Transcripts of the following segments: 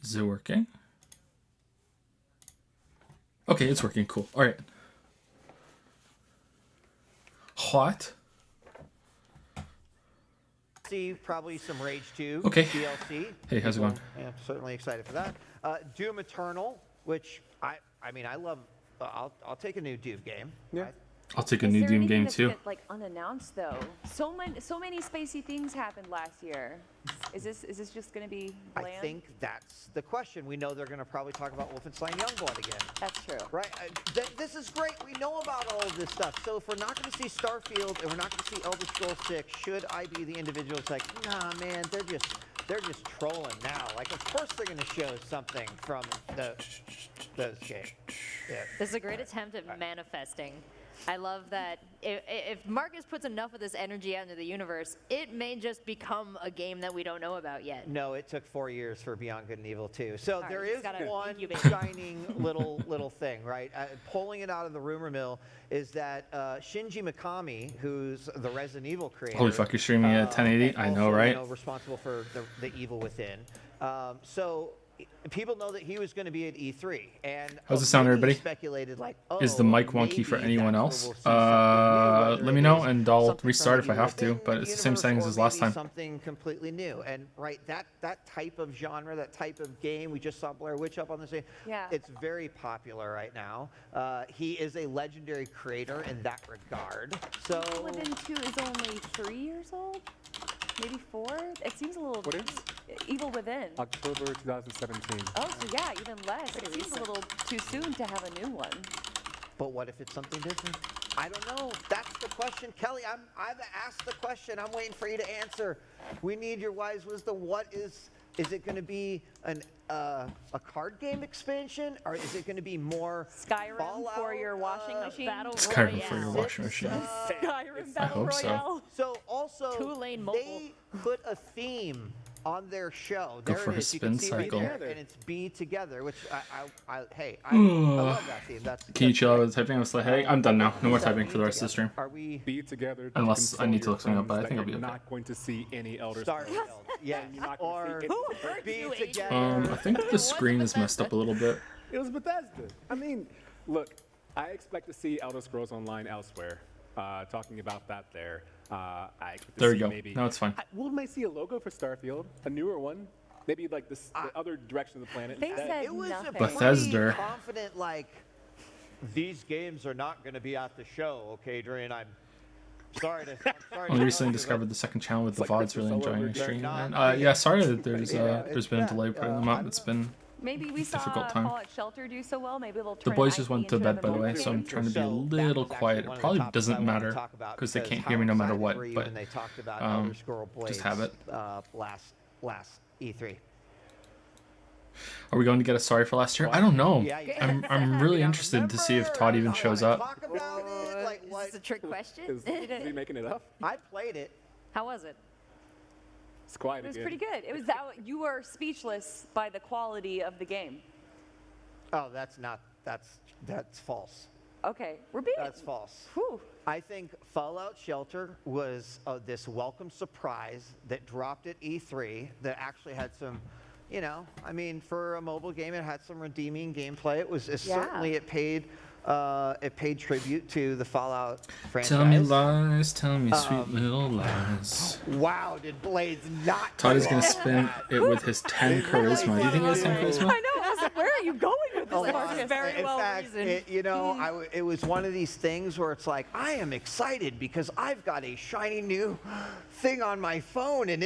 Is it working? Okay, it's working. Cool. All right. Hot. See probably some Rage 2 Okay. DLC. Hey, how's it going? Yeah, certainly excited for that. Doom Eternal, which I mean I love. I'll take a new Doom game. Yeah. I'll take a Is new there Doom anything game that's too. like unannounced though? So many spacey things happened last year. Is this just gonna be bland? I think that's the question. We know they're going to probably talk about Wolfenstein Youngblood again. That's true. Right? This is great. We know about all of this stuff. So if we're not going to see Starfield and we're not going to see Elder Scrolls 6, should I be the individual that's like, nah, man, they're just trolling now. Like, of course they're going to show something from those games. Yeah. This is a great attempt at manifesting. I love that if Marcus puts enough of this energy out into the universe, it may just become a game that we don't know about yet. No, it took 4 years for Beyond Good and Evil 2. So right, there he's is gotta one incubate. shining little thing, right? Pulling it out of the rumor mill is that Shinji Mikami, who's the Resident Evil creator. Holy fuck, you're streaming at 1080? and I know, also, right? responsible for the Evil Within. So people know that he was going to be at E3, and How's it sound, many everybody? speculated like, Is the mic wonky for maybe anyone that's else? where we'll see something new, whether Let me it know is and I'll something restart from if I have to, within but the it's the same universe, settings or as last maybe time. Something completely new, and right, that type of genre, that type of game, we just saw Blair Witch up on the stage. Yeah. It's very popular right now. He is a legendary creator in that regard. So Within 2 is only 3 years old, maybe 4. It seems a little. What is? Evil Within. October 2017. Oh, so yeah, even less. It seems a little too soon to have a new one. But what if it's something different? I don't know. That's the question, Kelly. I've asked the question. I'm waiting for you to answer. We need your wise wisdom. What is it going to be a card game expansion, or is it going to be more Skyrim Fallout, for your washing machine. Battle Skyrim for your Royale. washing machine. Skyrim I Battle hope so. Royale. So also, Two-lane mobile. they put a theme on their show. Go There for it a is. You can spin see right cycle. there, and it's Be Together, which I love that theme. Can you that's chill out great. with typing? I was like, hey, I'm done now. No more So typing Be for the rest of the Together. stream. Are we Be together. Unless I console need to your look something up, but I friends think I'll that be okay. You're not going to see any Elder Starfield? Scrolls. Yeah, You're not gonna or see any- Be you, Adrian? Together. I think the screen is messed up a little bit. It was Bethesda. I mean, look, I expect to see Elder Scrolls Online elsewhere. Talking about that there. I expect to There we see go. maybe. Now it's fine. We might see a logo for Starfield, a newer one. Maybe like this, the other direction of the planet. They instead. said It was a nothing. pretty Bethesda. confident, like, these games are not going to be at the show, okay, Adrian? I'm sorry to. I recently discovered the second channel with the It's like VODs. Really Christmas all enjoying over your again. stream. They're not- And, yeah, sorry that there's it's been a bad. delay putting them I up. don't It's been Maybe we saw difficult time. Fallout Shelter do so well. Maybe they'll the turn boys just IP went to into bed, a by the way, mobile so I'm game. trying to be a So that little was actually quiet. It one of the probably topics I doesn't wanted to matter talk about, because they can't how hear me no matter excited what. were you But when they talked about um, Elder Scrolls Blades, just have it. last E3. are we going to get a sorry for last year? I don't know. Yeah, you- I'm really interested to see if Todd even shows up. Talk about it. Like Is what? this a trick question? Is he making it up? I played it. How was it? It's quiet It was again. pretty good. It was that you were speechless by the quality of the game. Oh, that's false. Okay, we're being. That's false. Whew. I think Fallout Shelter was this welcome surprise that dropped at E3 that actually had some, I mean, for a mobile game, it had some redeeming gameplay. It was certainly it paid tribute to the Fallout franchise. Tell me lies, tell me sweet little lies. Wow, did Blades not? Todd is do gonna all spin that? it with his 10 charisma. Do you think he has 10 charisma? I know. I was like, where are you going with this, Oh, Marcus? very in well fact, reasoned. it was one of these things where it's like, I am excited because I've got a shiny new thing on my phone, and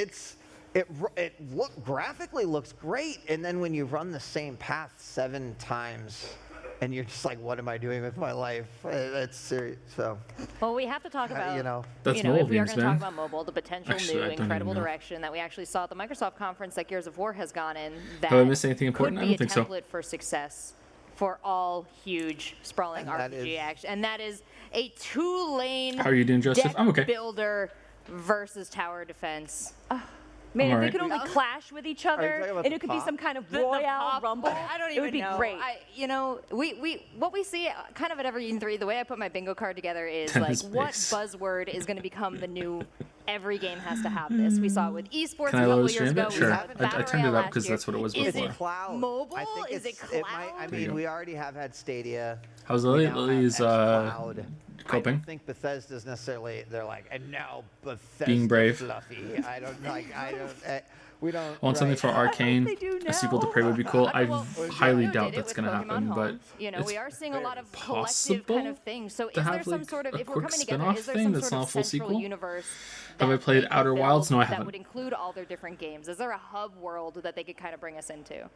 graphically looks great, and then when you run the same path 7 times, and you're just like, what am I doing with my life? That's serious. So, Well, we have to talk about, That's if mobile we are games, going to talk man. about mobile, the potential Actually, I new don't even incredible know. direction that we actually saw at the Microsoft conference that Gears of War has gone in. That Have I missed anything important? could I be don't a think so. template for success for all huge sprawling And that RPG is- action, and that is a 2-lane How are you doing, Joseph? deck I'm okay. builder versus tower defense. Man, if Alright. they could only clash with each talking other, about and the it could be pop? some kind of The Royale pop- Rumble, I don't even it would be know. great. What we see kind of at every E3, the way I put my bingo card together is Tennis like what base. buzzword is going to become the new. Every game has to have this. We saw it with esports Can I a couple load years stream ago. it? We Sure. saw it with I Battle turned it Royale up last 'cause year. that's what it was Is before. it Cloud. mobile? I think Is it it's- cloud? I There you mean, go. we already have had Stadia. How's We Lily? now have Lily's xCloud. I coping? don't think Bethesda's necessarily. They're like, and now Bethesda Being brave. fluffy. I don't like. I don't. We don't. I want something right. for Arcane. they do A sequel to now. Prey would be cool. Okay, I well, highly Nintendo doubt did it that's with going to Pokemon happen, Home. but You know, it's we are seeing a lot of collective possible kind of things. So is to there have, some like, sort of, a if we're quick coming together, spin-off is there thing some that's sort not of a full central sequel? universe Have I that played they could Outer Wilds? build No, I that haven't. would include all their different games? Is there a hub world that they could kind of bring us into?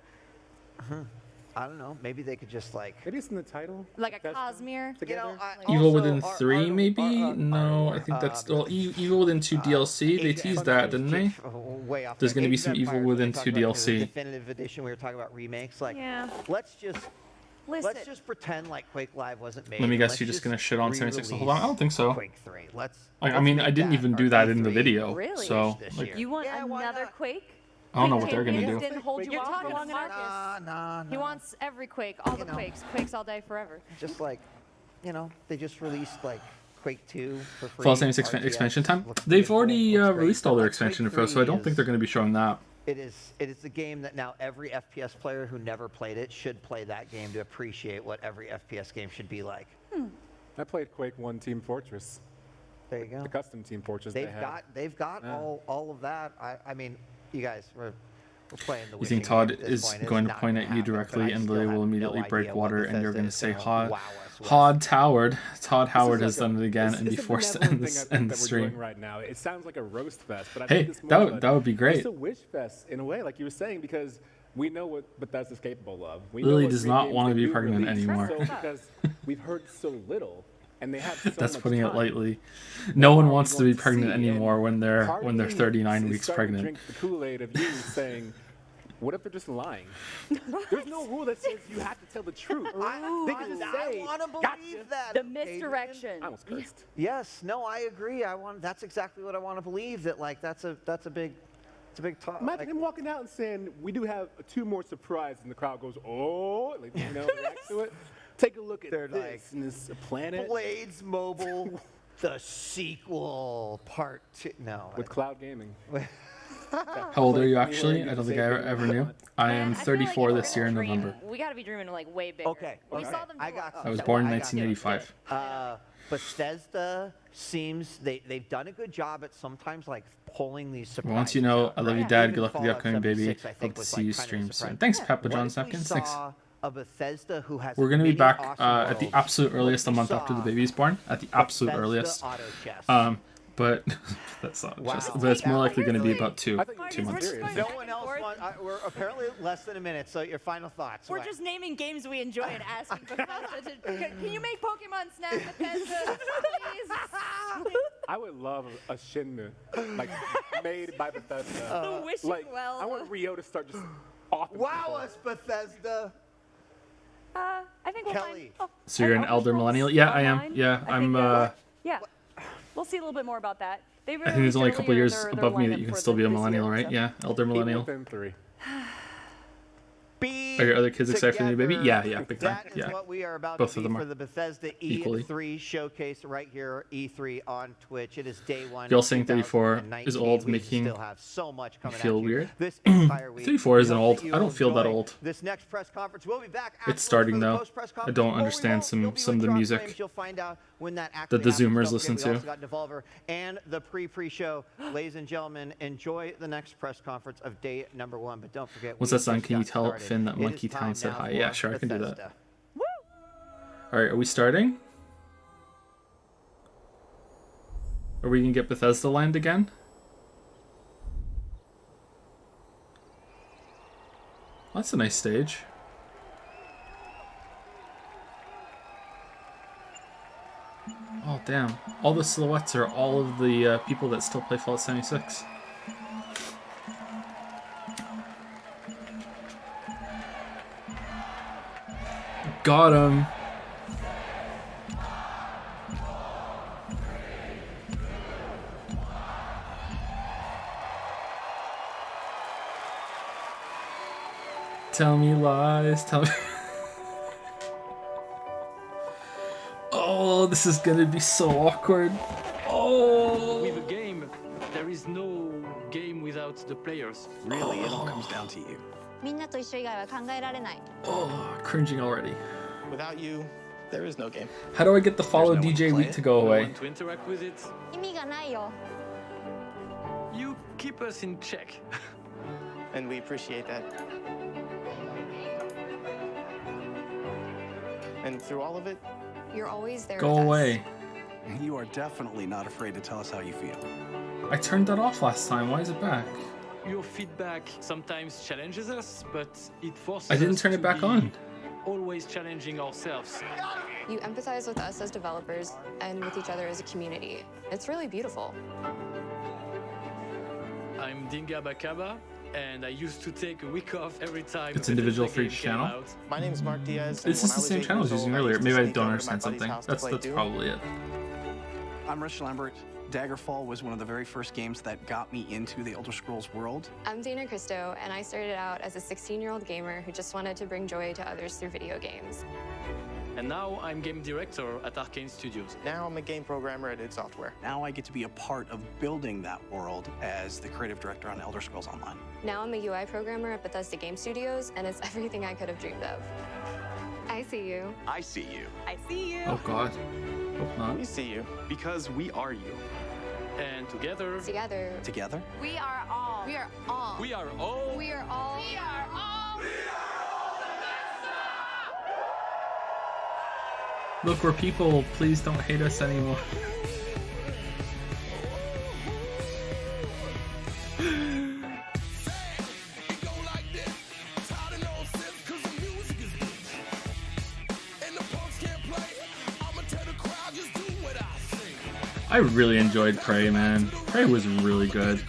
I don't know. Maybe they could just like. Maybe it's in the title. Like a Bethesda Cosmere? Together. Evil also, Within Ar- 3, Art- maybe? Ar- No, I Art- think that's still Evil Within 2 DLC. They Age of teased that, Empires, didn't they? Way off. There's there. gonna be Age of some Evil Empires, when Within they talk 2 about the DLC. Definitive edition. We were talking about remakes. Like, Yeah. let's just Listen, let's just pretend like Quake Live wasn't made. Let me and guess, let's you're just gonna shit on 76 the whole time? I don't think so. Quake 3. Let's. I mean, I didn't even do that in the video. Really? So, This like, year. you want Yeah, why another not? Quake? I don't know what Quake they're going to Champions do. Didn't hold you You're off talking for long to enough. Marcus. Nah. He wants every Quake, all the know. Quakes all day forever. Just like, they just released like Quake 2 for free. Fallout 76 RTS, expansion time. looks They've beautiful, already looks great, released but, all their like, expansion Quake info, so I 3 don't think they're going to be showing that. It is a game that now every FPS player who never played it should play that game to appreciate what every FPS game should be like. I played Quake 1 Team Fortress, There you go. the custom Team Fortress they had. They've got Yeah. all of that. I mean, you guys we're playing the. You think wishing Todd game at this is point. It's going to not point gonna at you happen, but directly I and still Lily have will no immediately idea break what water and you're Bethesda going to is say gonna wow us with. Todd Howard. Todd Howard This has is like done it again it's- and be it's a forced to benevolent end thing I the think that we're stream. doing right now. It sounds like a roast fest, but I Hey, think it's that more would- of that would be great. It's a wish fest in a way, like you were saying, because we know what Bethesda's capable of. We know Lily what does new not games wanna they be do pregnant release. anymore. So because we've heard so little, and they have so That's much putting it time. lightly. No one Now wants we to be want pregnant see, and anymore when they're part of me 39 is weeks starting to pregnant. Drink the Kool-Aid of you saying, "What if they're just lying?" There's no rule that says you have to tell the truth. They can just say, I want to believe "Gotcha." that. The Adrian. misdirection. I almost cursed. Yes, no, I agree. That's exactly what I want to believe. That like that's a big talk. Imagine Like, him walking out and saying, "We do have 2 more surprises," and the crowd goes, "Oh," like, reacts to it. Take a look at They're this, like, and this planet Blades Mobile, the sequel, part 2. No, with cloud gaming. How old are you Like, actually? you I don't say think I whatever ever you knew. want. I Man, am feel like if 34 we're this year in gonna dream, November. We got to be dreaming like way bigger. Okay, We okay. saw them. I do got it. I was So born in I got you. 1985. Bethesda seems they've done a good job at sometimes like pulling these surprises. Once you know, out, I love right? you, Dad. Even Good luck with the Fallout upcoming baby. 76, I Hope think, to was, see like, you kind of a stream surprise. soon. Thanks, Yeah. Papa What John's if we napkins. Thanks. saw a Bethesda who has We're gonna be mini back awesome at the worlds? absolute What if earliest a we month after the saw baby's born. At the absolute Bethesda earliest. Auto Chess? But that's not Wow. just. But it's more likely going to be about two I think two you're months. serious. going no back one and else forth. wants. We're apparently less than a minute. So your final thoughts. We're What? just naming games we enjoy and asking Bethesda to. Can you make Pokemon Snap, Bethesda, please? I would love a Shenmue, like made by Bethesda. The wishing Like, well. I want Rio to start just off. Wow us, Bethesda. I think we'll Kelly. find. So you're an elder millennial? Yeah, I am. Online? Yeah, I I'm. think, yeah. We'll see a little bit more about that. They I think there's only a couple years above me that you can still be a millennial, right? So. Yeah, elder millennial. Within 3. Be Are your other kids excited for the new baby? together. Yeah, big time. That is Yeah. what we are about Both to of be them for are the Bethesda equally. E3 showcase right here, E3 on Twitch. It is day 1. Y'all saying 34 is 2019. old, We making still have so much coming feel at you weird? This entire week. 34 isn't We hope old. that you I don't will feel that enjoy old. This next press conference, we'll be back. It's starting, afterwards for the though. post-press I conference, don't or we understand won't. some- You'll be some of with the Rock music Flames. You'll find out when that that actually the happens. Zoomers Don't listen forget, we to. also got Devolver and the pre-show. Ladies and gentlemen, enjoy the next press conference of day number 1. But don't forget. What's we that song? just Can you got tell started. Finn that It Monkey is Town time said now hi? for Yeah, sure, I can do that. Bethesda. All right, are we starting? Are we gonna get Bethesda Land again? That's a nice stage. Oh damn! All the silhouettes are all of the people that still play Fallout 76. Got him. Tell me lies. Tell me. Oh, this is gonna be so awkward. Oh. With a game, there is no game without the players. Really, it all comes down to you. みんなと一緒以外は考えられない Oh, cringing already. Without you, there is no game. How do I get the follow There's no one DJ to play week it. to go No away? one to interact with it. 意味がないよ You keep us in check. And we appreciate that. And through all of it, You're always there Go with us. away. You are definitely not afraid to tell us how you feel. I turned that off last time. Why is it back? Your feedback sometimes challenges us, but it forces I didn't us turn to it back be on. Always challenging ourselves. You empathize with us as developers and with each other as a community. It's really beautiful. I'm Dinga Bakaba, and I used to take a week off every time. It's a individual Bethesda for game each came channel? out. my name is Mark Diaz. This is the same channel I was using earlier. Maybe I don't understand something. That's probably it. I'm Rich Lambert. Daggerfall was one of the very first games that got me into the Elder Scrolls world. I'm Dana Christo, and I started out as a 16-year-old gamer who just wanted to bring joy to others through video games. And now I'm game director at Arcane Studios. Now I'm a game programmer at id Software. Now I get to be a part of building that world as the creative director on Elder Scrolls Online. Now I'm a UI programmer at Bethesda Game Studios, and it's everything I could have dreamed of. I see you. I see you. I see you. Oh god. Hope not. We see you. Because we are you. And together, Together, Together? we are all. We are all. we are all. We are all. We are all. Look, we're people. Please don't hate us anymore. I really enjoyed Prey, man. Prey was really good.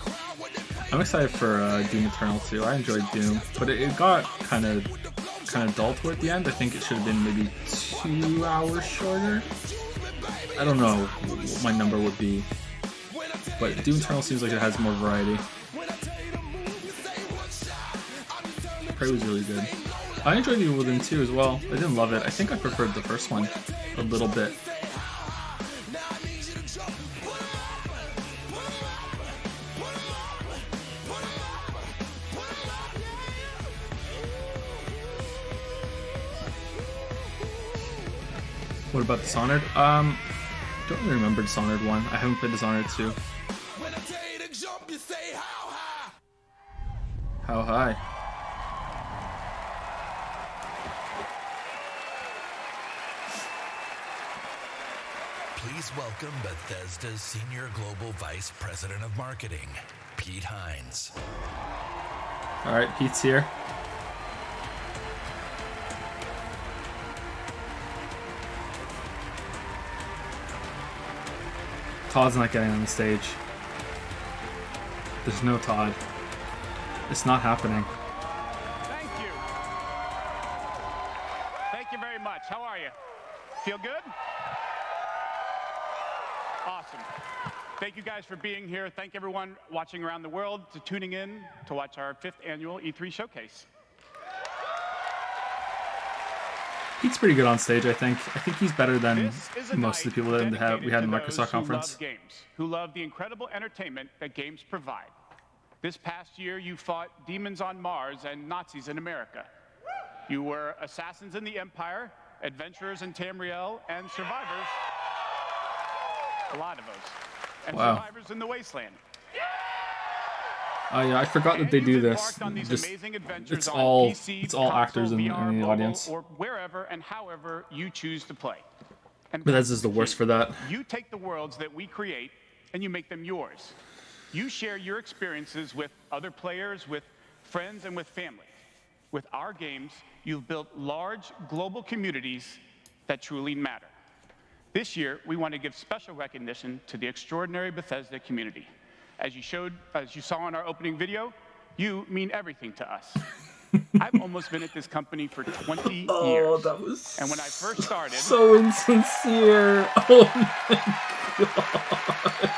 I'm excited for Doom Eternal too. I enjoyed Doom, but it got kind of dull toward the end. I think it should have been maybe 2 hours shorter. I don't know what my number would be, but Doom Eternal seems like it has more variety. Prey was really good. I enjoyed Evil Within 2 as well. I didn't love it. I think I preferred the first one a little bit. What about Dishonored? Don't really remember Dishonored 1. I haven't played Dishonored 2. How high? Please welcome Bethesda's Senior Global Vice President of Marketing, Pete Hines. Alright, Pete's here. Todd's not getting on the stage. There's no Todd. It's not happening. Thank you. Thank you very much. How are you? Feel good? Awesome. Thank you guys for being here. Thank everyone watching around the world to tuning in to watch our 5th annual E3 showcase. Pete's pretty good on stage, I think. I think he's better than This is a most of the people that we had in dedicated to Microsoft those conference. Who love games, who love the incredible entertainment that games provide. This past year, you fought demons on Mars and Nazis in America. You were assassins in the Empire, adventurers in Tamriel, and survivors. A lot of us. And Wow. survivors in the Wasteland. Oh yeah, I forgot that they do this. On these Just, amazing adventures it's on all PC, it's all console, actors in VR, the mobile, audience. or wherever and however you choose to play. And Bethesda's the worst for that. you take the worlds that we create and you make them yours. You share your experiences with other players, with friends, and with family. With our games, you've built large global communities that truly matter. This year, we want to give special recognition to the extraordinary Bethesda community. As you saw in our opening video, you mean everything to us. I've almost been at this company for 20 years. Oh, that was and when I first started, so insincere. Oh my god.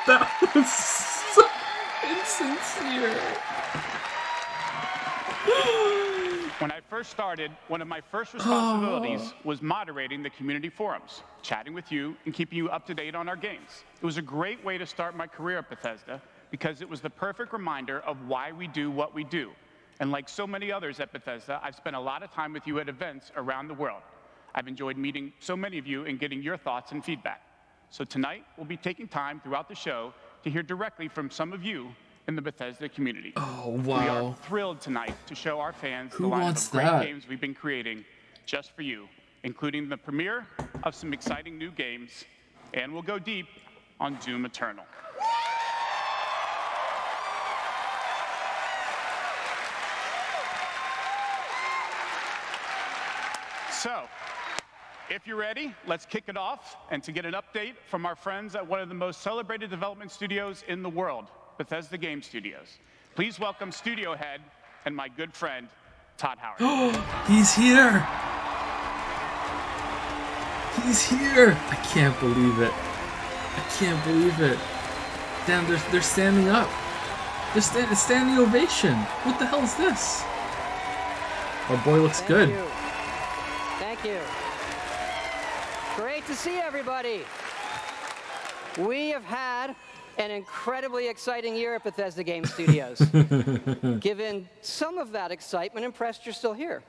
That was so insincere. started, one of my first responsibilities was moderating the community forums, chatting with you, and keeping you up to date on our games. It was a great way to start my career at Bethesda because it was the perfect reminder of why we do what we do. And like so many others at Bethesda, I've spent a lot of time with you at events around the world. I've enjoyed meeting so many of you and getting your thoughts and feedback. So tonight, we'll be taking time throughout the show to hear directly from some of you in the Bethesda community. Oh, We are wow. thrilled tonight to show our fans Who the lineup wants of great that? games we've been creating just for you, including the premiere of some exciting new games, and we'll go deep on Doom Eternal. So, if you're ready, let's kick it off. And to get an update from our friends at one of the most celebrated development studios in the world, Bethesda Game Studios, please welcome studio head and my good friend, Todd Howard. He's here! He's here! I can't believe it. I can't believe it. Damn, they're standing up. They're standing ovation. What the hell is this? Our boy looks good. Thank you. Great to see everybody. We have had an incredibly exciting year at Bethesda Game Studios. Given some of that excitement, impressed you're still here.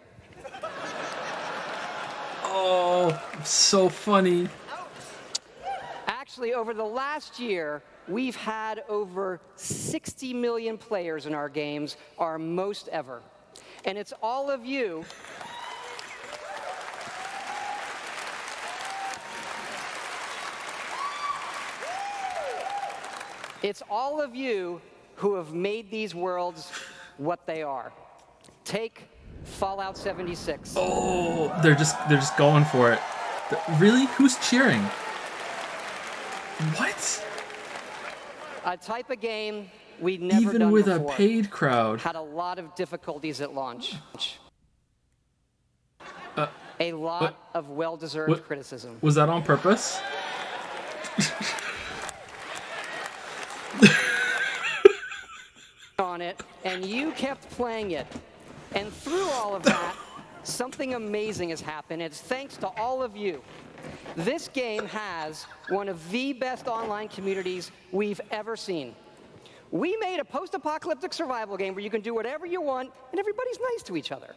Oh, so funny. Actually, over the last year, we've had over 60 million players in our games, our most ever. And it's all of you It's all of you who have made these worlds what they are. Take Fallout 76. Oh, they're just going for it. Really? Who's cheering? What? A type of game we'd never Even done with before. a paid crowd. Had a lot of difficulties at launch. Uh, a lot what- of well-deserved what- criticism. Was that on purpose? On it, and you kept playing it. And through all of that, something amazing has happened. It's thanks to all of you. This game has one of the best online communities we've ever seen. We made a post-apocalyptic survival game where you can do whatever you want, and everybody's nice to each other.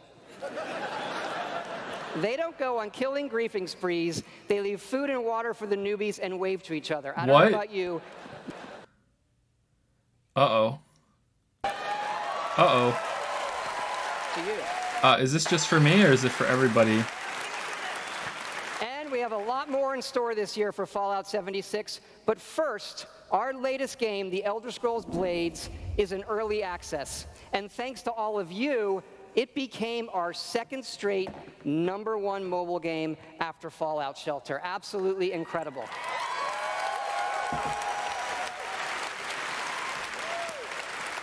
They don't go on killing griefing sprees. They leave food and water for the newbies and wave to each other. I don't What? know about you. Uh-oh. Uh-oh. To you. Is this just for me or is it for everybody? And we have a lot more in store this year for Fallout 76. But first, our latest game, The Elder Scrolls Blades, is in early access. And thanks to all of you, it became our second straight #1 mobile game after Fallout Shelter. Absolutely incredible.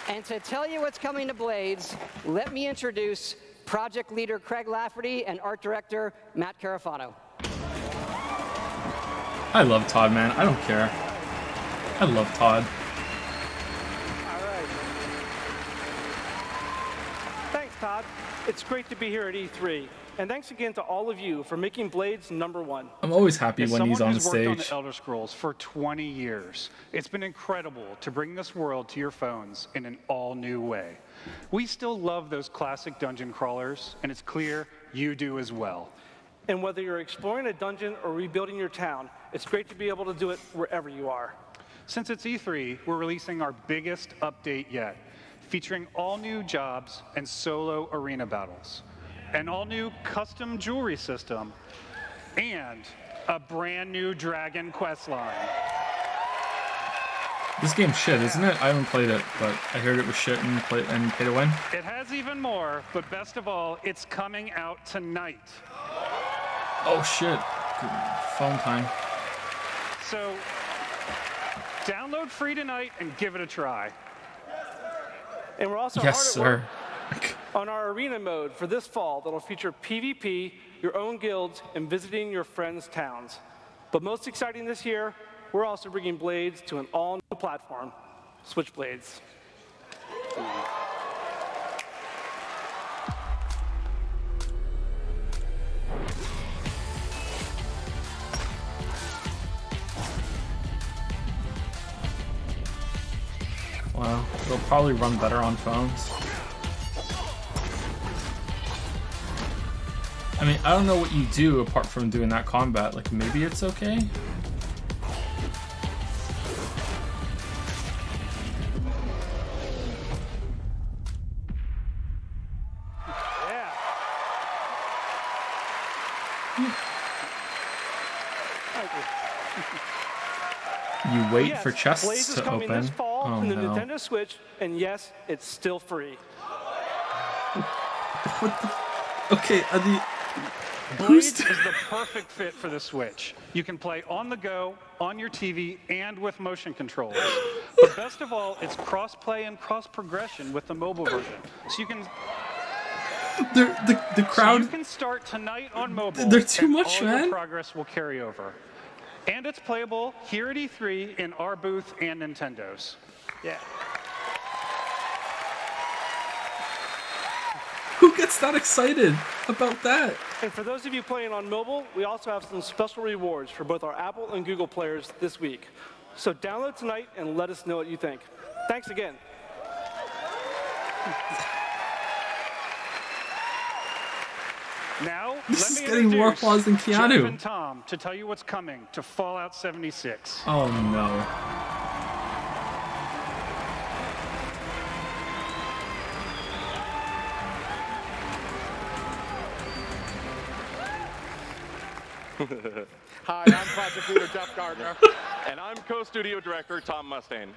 And to tell you what's coming to Blades, let me introduce project leader Craig Lafferty and art director Matt Carafano. I love Todd, man. I don't care. I love Todd. All right. Thanks, Todd. It's great to be here at E3. And thanks again to all of you for making Blades #1. I'm always happy As when he's someone on the who's worked on stage. the Elder Scrolls for 20 years, it's been incredible to bring this world to your phones in an all-new way. We still love those classic dungeon crawlers, and it's clear you do as well. And whether you're exploring a dungeon or rebuilding your town, it's great to be able to do it wherever you are. Since it's E3, we're releasing our biggest update yet, featuring all new jobs and solo arena battles, an all-new custom jewelry system, and a brand new dragon quest line. This game's shit, isn't it? I haven't played it, but I heard it was shit and pay to win. It has even more, but best of all, it's coming out tonight. Oh shit. Phone time. So, download free tonight and give it a try. And we're also Yes, hard at sir. work on our arena mode for this fall that'll feature PvP, your own guilds, and visiting your friends' towns. But most exciting this year, we're also bringing Blades to an all-new platform, Switchblades. Wow. It'll probably run better on phones. I mean, I don't know what you do apart from doing that combat. Like, maybe it's okay? You wait Yes, for chests Blaze is to coming open. this fall Oh from the no. Nintendo Switch, and yes, it's still free. Okay, Blades is the perfect fit for the Switch. You can play on the go, on your TV, and with motion controls. But best of all, it's cross-play and cross-progression with the mobile version. So you can The crowd. So you can start tonight on mobile. They're too and much, all man. Your progress will carry over. And it's playable here at E3 in our booth and Nintendo's. Yeah. Who gets that excited about that? And for those of you playing on mobile, we also have some special rewards for both our Apple and Google players this week. So download tonight and let us know what you think. Thanks again. Now, This let is me getting more introduce applause than Jeff Keanu. and Tom to tell you what's coming to Fallout 76. Oh no. Hi, I'm Project Leader Jeff Gardner. And I'm co-studio director Tom Mustaine.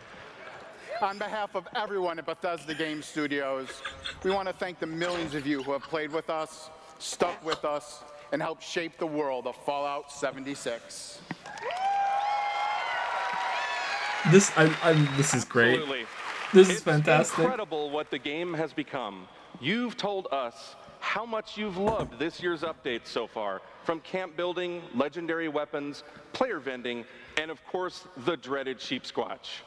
On behalf of everyone at Bethesda Game Studios, we want to thank the millions of you who have played with us, stuck with us, and helped shape the world of Fallout 76. This this is great. Absolutely. This is It's fantastic. incredible what the game has become. You've told us how much you've loved this year's updates so far, from camp building, legendary weapons, player vending, and of course, the dreaded sheep squatch.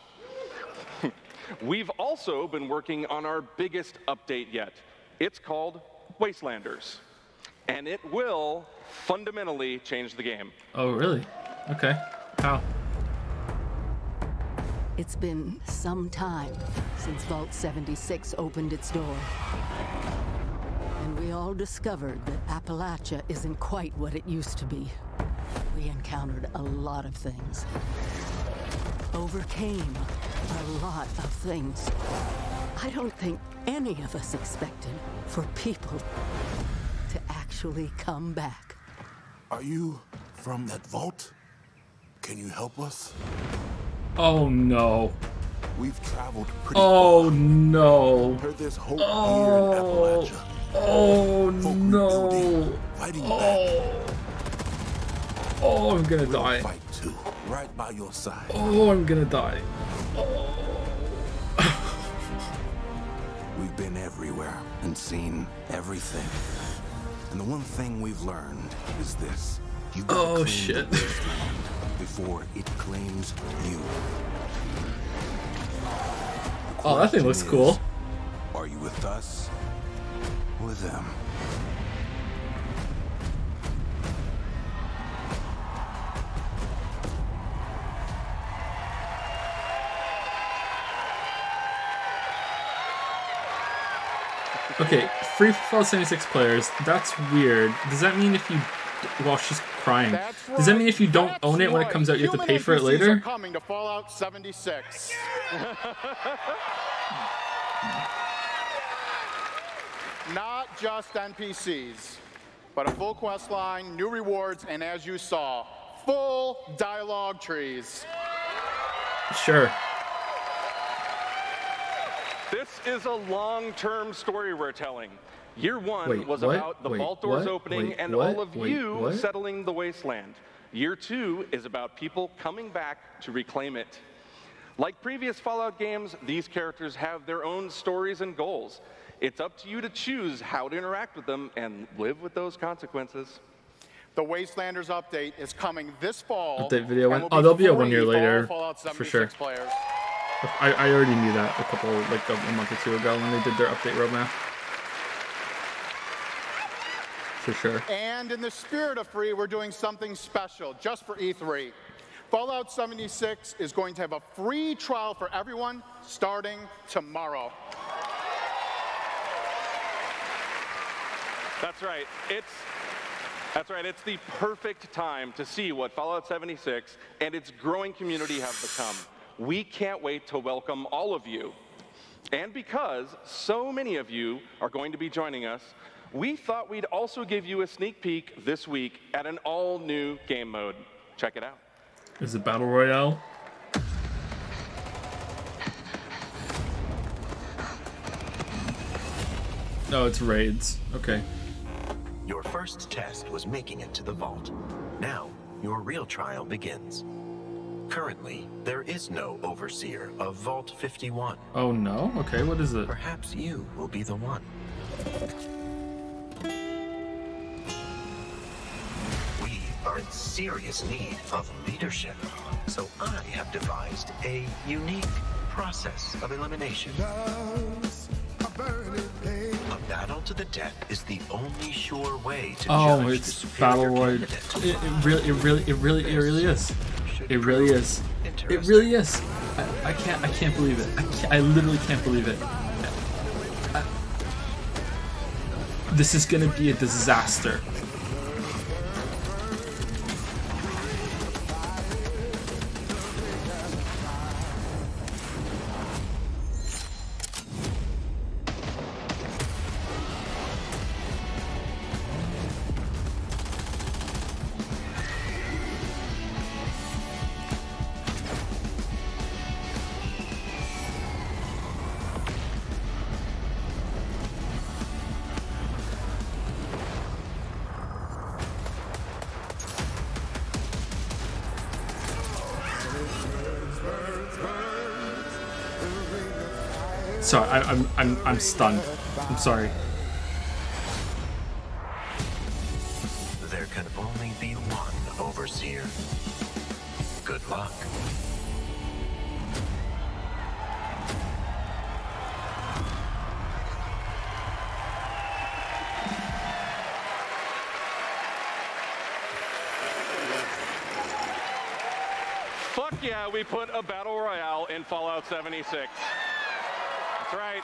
We've also been working on our biggest update yet. It's called Wastelanders, and it will fundamentally change the game. Oh really? Okay. How? It's been some time since Vault 76 opened its door. And we all discovered that Appalachia isn't quite what it used to be. We encountered a lot of things. Overcame a lot of things. I don't think any of us expected for people to actually come back. Are you from that vault? Can you help us? Oh no. We've traveled pretty Oh no. Heard there's hope Oh. here in Appalachia. Oh no. Fighting Oh, I'm gonna die. Fight too, right by your side. Oh, I'm gonna die. We've been everywhere and seen everything. And the one thing we've learned is this. You gotta Oh claim shit. the wasteland before it claims you. Oh, that thing looks cool. Are you with us or with them? Okay, free for Fallout 76 players. That's weird. Does that mean if you... Well, she's crying. Does that mean if you don't own it when it comes out, you have to pay for it Human NPCs later? are coming to Fallout 76. Not just NPCs, but a full quest line, new rewards, and as you saw, full dialogue trees. Sure. This is a long-term story we're telling. Year one Wait, was what? about the Wait, vault doors what? opening Wait, and what? all of Wait, you what? settling the wasteland. Year two is about people coming back to reclaim it. Like previous Fallout games, these characters have their own stories and goals. It's up to you to choose how to interact with them and live with those consequences. The Wastelanders update is coming this fall. Update video. and will Oh, there'll be a 1 year free for all later, Fallout for 76 sure. Players. I already knew that a month or two ago when they did their update roadmap. For sure. And in the spirit of free, we're doing something special just for E3. Fallout 76 is going to have a free trial for everyone starting tomorrow. That's right. It's the perfect time to see what Fallout 76 and its growing community have become. We can't wait to welcome all of you. And because so many of you are going to be joining us, we thought we'd also give you a sneak peek this week at an all-new game mode. Check it out. Is it Battle Royale? No, it's raids. Okay. Your first test was making it to the vault. Now, your real trial begins. Currently, there is no overseer of Vault 51. Oh no? Okay, what is it? Perhaps you will be the one. We are in serious need of leadership, so I have devised a unique process of elimination. A battle to the death is the only sure way to Oh, judge it's the Battle superior Royale. candidate. It really is. It really is. It really is. I can't believe it. I literally can't believe it. This is gonna be a disaster. Sorry, I'm stunned. I'm sorry. There can only be one overseer. Good luck. Fuck yeah, we put a battle royale in Fallout 76. That's right.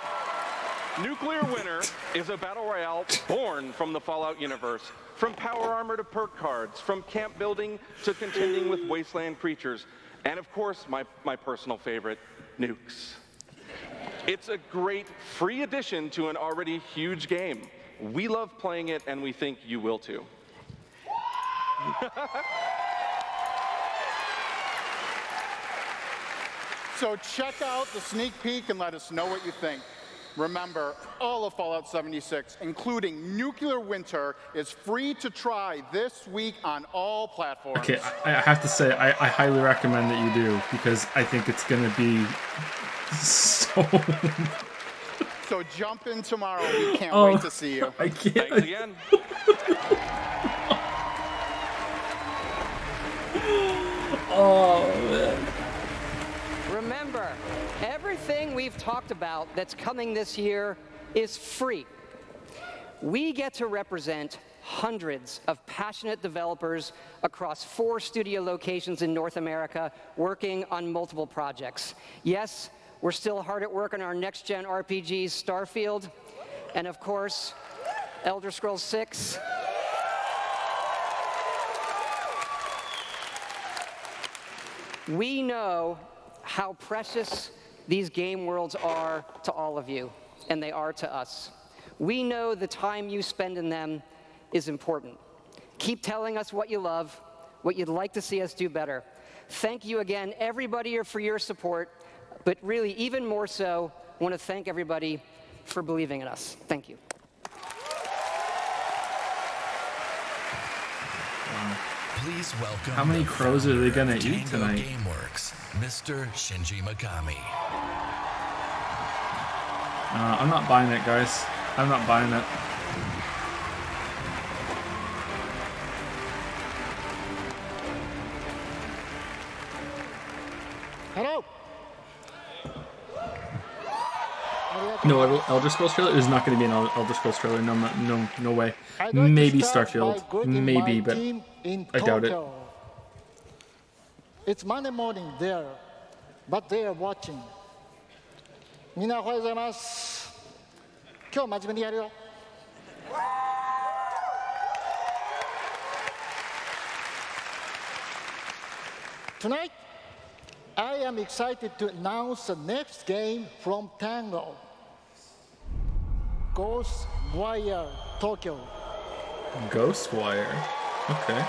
Nuclear Winter is a battle royale born from the Fallout universe. From power armor to perk cards, from camp building to contending with wasteland creatures, and of course, my personal favorite, nukes. It's a great free addition to an already huge game. We love playing it, and we think you will too. So check out the sneak peek and let us know what you think. Remember, all of Fallout 76, including Nuclear Winter, is free to try this week on all platforms. Okay, I have to say, I highly recommend that you do, because I think it's gonna be so... So jump in tomorrow. We can't Oh, wait to see you. I can't. Thanks again. Oh, man. Remember, everything we've talked about that's coming this year is free. We get to represent hundreds of passionate developers across 4 studio locations in North America working on multiple projects. Yes, we're still hard at work on our next-gen RPGs, Starfield, and of course, Elder Scrolls 6. We know how precious these game worlds are to all of you, and they are to us. We know the time you spend in them is important. Keep telling us what you love, what you'd like to see us do better. Thank you again, everybody, for your support, but really, even more so, I want to thank everybody for believing in us. Thank you. Please welcome. How many crows are they gonna eat tonight? GameWorks, Mr. Shinji Mikami. I'm not buying it, guys. I'm not buying it. Hello. No, Elder Scrolls trailer? There's not going to be an Elder Scrolls trailer. No way. Maybe Starfield. Maybe, but I doubt it. It's Monday morning there, but they are watching. みんなおはようございます。今日真面目にやるよ。Tonight, I am excited to announce the next game from Tango, Ghostwire Tokyo. Ghostwire. Okay.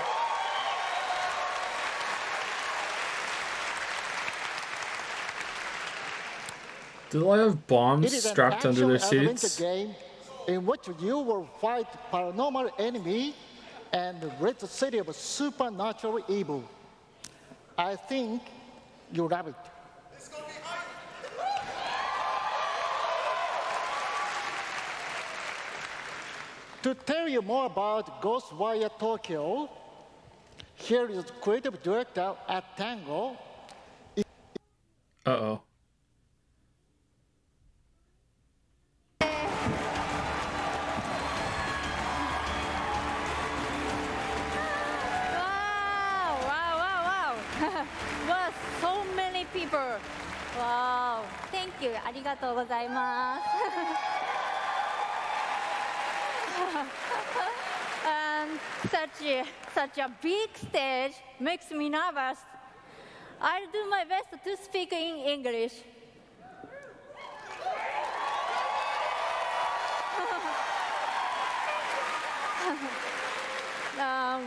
Do they have bombs strapped under their seats? Game in which you will fight paranormal enemy and rid the city of supernatural evil. I think you love it. To tell you more about Ghostwire Tokyo, here is creative director at Tango. Uh-oh. Wow, so many people. Wow, thank you. ありがとうございます。And such a big stage makes me nervous. I'll do my best to speak in English.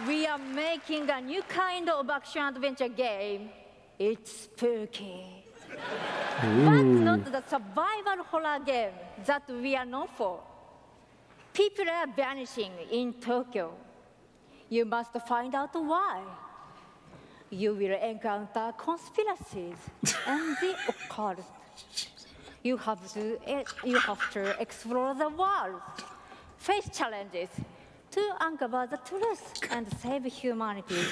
We are making a new kind of action-adventure game. It's spooky. But not the survival horror game that we are known for. People are vanishing in Tokyo. You must find out why. You will encounter conspiracies and the occult. You have to explore the world, face challenges, to uncover the truth and save humanity.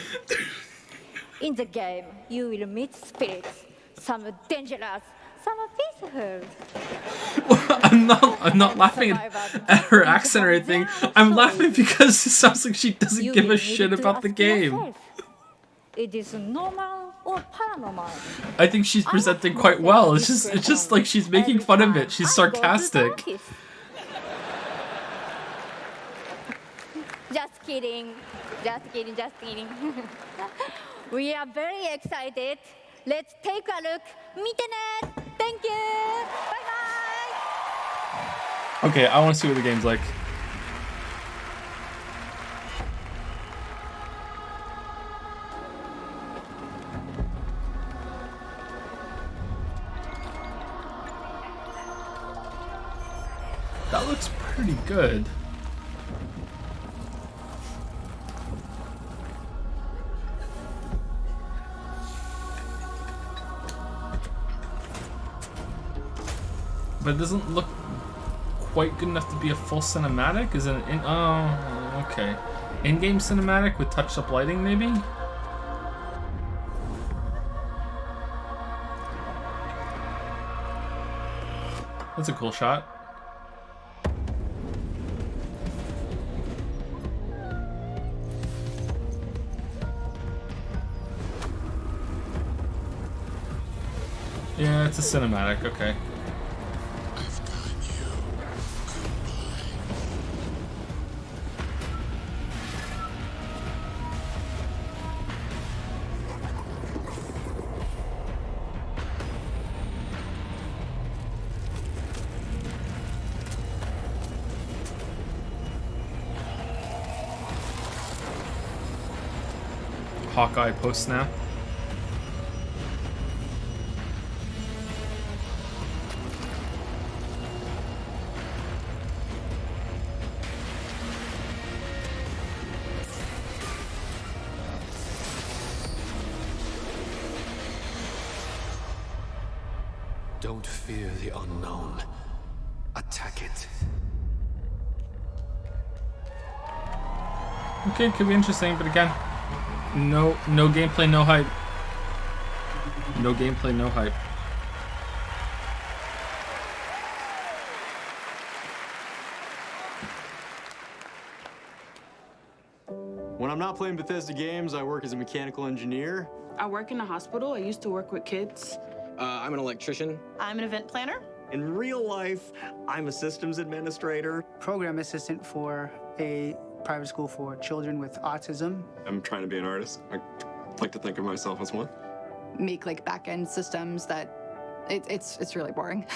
In the game, you will meet spirits, some dangerous, some peaceful. I'm not laughing at her accent or anything. I'm laughing because it sounds like she doesn't give a shit about the game. It is normal or paranormal. I think she's presenting quite well. It's just like she's making fun of it. She's sarcastic. Just kidding. Just kidding, just kidding. We are very excited. Let's take a look. 見てね. Thank you. Bye bye. Okay, I want to see what the game's like. That looks pretty good. But it doesn't look quite good enough to be a full cinematic. Is it an oh, okay. In-game cinematic with touched-up lighting, maybe? That's a cool shot. Yeah, it's a cinematic, okay. Hawkeye post-snap. Don't fear the unknown. Attack it. Okay, it could be interesting, but again, no gameplay, no hype. No gameplay, no hype. When I'm not playing Bethesda games, I work as a mechanical engineer. I work in a hospital. I used to work with kids. I'm an electrician. I'm an event planner. In real life, I'm a systems administrator. Program assistant for a private school for children with autism. I'm trying to be an artist. I like to think of myself as one. Make like back-end systems that it's really boring.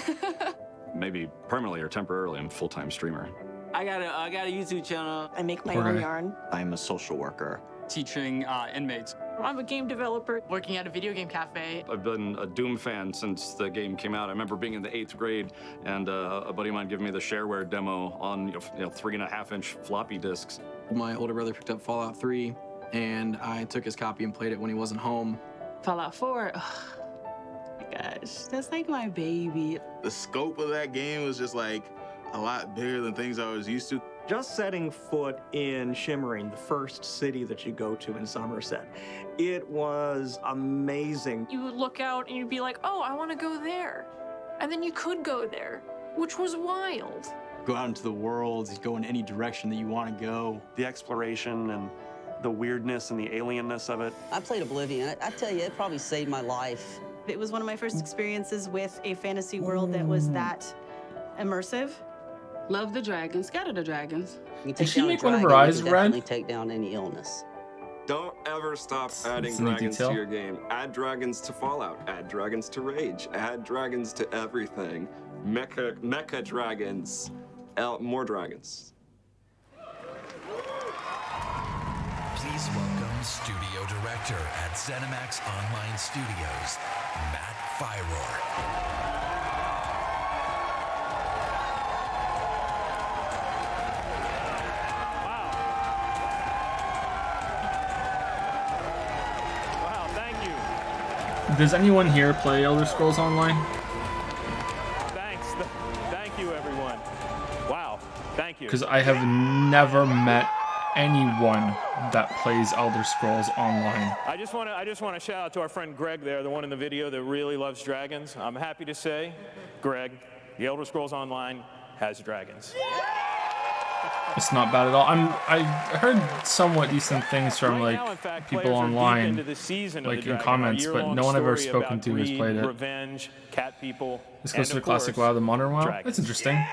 Maybe permanently or temporarily, I'm a full-time streamer. I got a YouTube channel. I make my Okay. own yarn. I'm a social worker. Teaching inmates. I'm a game developer. Working at a video game cafe. I've been a Doom fan since the game came out. I remember being in the 8th grade and a buddy of mine giving me the shareware demo on 3.5-inch floppy disks. My older brother picked up Fallout 3, and I took his copy and played it when he wasn't home. Fallout 4. Oh my gosh, that's like my baby. The scope of that game was just like a lot bigger than things I was used to. Just setting foot in Shimmering, the first city that you go to in Somerset, it was amazing. You would look out and you'd be like, oh, I want to go there. And then you could go there, which was wild. Go out into the world, go in any direction that you want to go. The exploration and the weirdness and the alienness of it. I played Oblivion. I tell you, it probably saved my life. It was one of my first experiences with a fantasy world that was that immersive. Love the dragons. Scattered the dragons. Did she make one of her eyes red? Definitely take down any illness. Don't ever stop adding It's in the dragons detail. to your game. Add dragons to Fallout. Add dragons to Rage. Add dragons to everything. Mecha dragons. More dragons. Please welcome Studio Director at ZeniMax Online Studios, Matt Firor. Wow, thank you. Does anyone here play Elder Scrolls Online? Thanks. Thank you, everyone. Wow, thank you. Because I have never met anyone that plays Elder Scrolls Online. I just want to shout out to our friend Greg there, the one in the video that really loves dragons. I'm happy to say, Greg, the Elder Scrolls Online has dragons. It's not bad at all. I heard somewhat decent things from like Now, in fact, people players are deep online, into the season of like the in Dragon, comments, our but year-long no one I've ever story spoken about to has greed, played it. Revenge, cat people. This goes to and the of classic course, WoW, the modern WoW. dragons. That's interesting.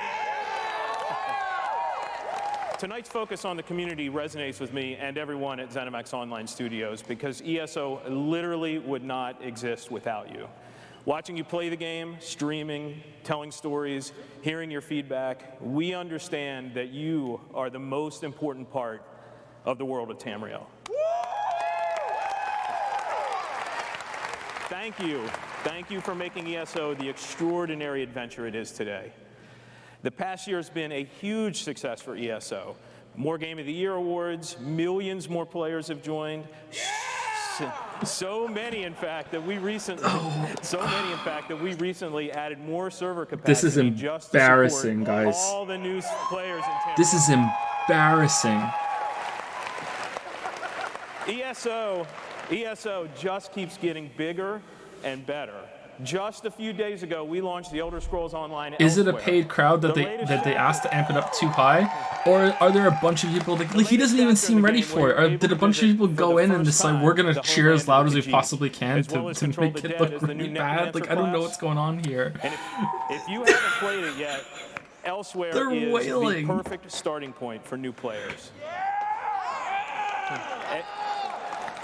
Tonight's focus on the community resonates with me and everyone at ZeniMax Online Studios because ESO literally would not exist without you. Watching you play the game, streaming, telling stories, hearing your feedback, we understand that you are the most important part of the world of Tamriel. Thank you. Thank you for making ESO the extraordinary adventure it is today. The past year has been a huge success for ESO. More Game of the Year awards, millions more players have joined. So many, in fact, that we recently added more server capacity. This is just to embarrassing, support guys. all the new players in Tamriel. This is embarrassing. ESO just keeps getting bigger and better. Just a few days ago, we launched the Elder Scrolls Online. Is it a Elsewhere. paid crowd that The they latest asked to amp it up too high, or are there a bunch of people that like, he doesn't even seem ready for it? Or did a bunch of people go in and decide we're gonna cheer as loud as we possibly can to make it look really bad? Like I don't know what's going on here. And if you haven't played it yet, Elsewhere They're is wailing. the perfect starting point for new players.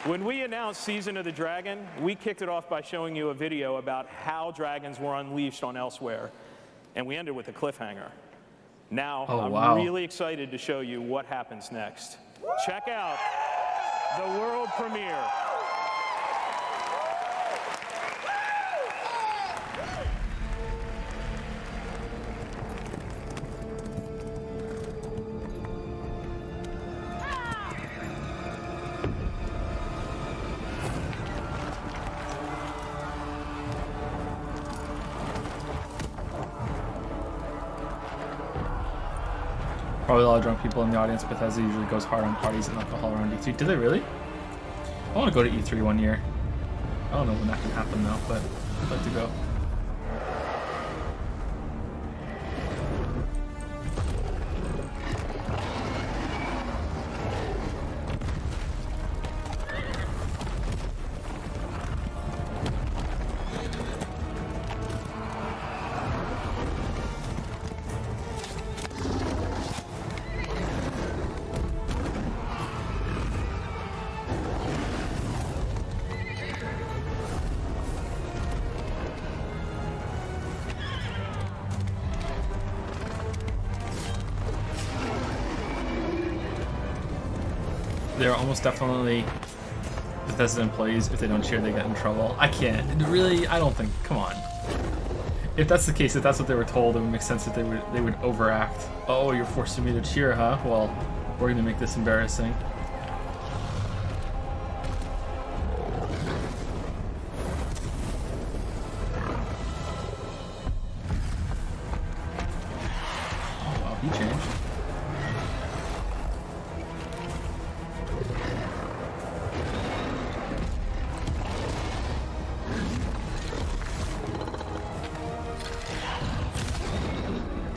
When we announced Season of the Dragon, we kicked it off by showing you a video about how dragons were unleashed on Elsewhere, and we ended with a cliffhanger. Now, I'm really excited to show you what happens next. Check out the world premiere. Probably a lot of drunk people in the audience. Bethesda usually goes hard on parties and alcohol around E3. Do they really? I want to go to E3 one year. I don't know when that can happen though, but I'd like to go. they're almost definitely Bethesda employees. If they don't cheer, they get in trouble. I can't. Really, I don't think. Come on. If that's the case, if that's what they were told, it would make sense that they would overact. Oh, you're forcing me to cheer, huh? Well, we're gonna make this embarrassing. Oh, wow, he changed.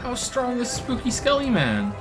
How strong is Spooky Skelly Man?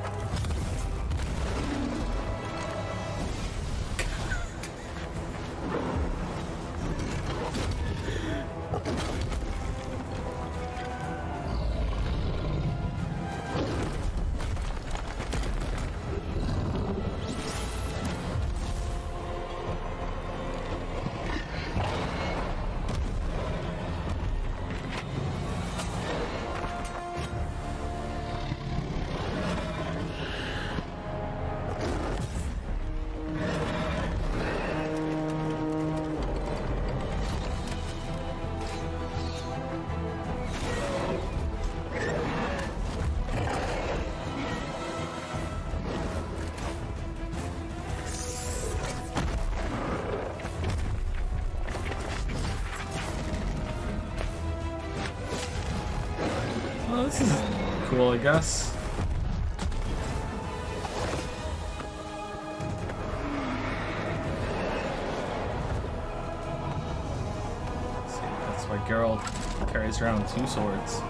Well, this is cool, I guess. See, that's why Geralt carries around 2 swords.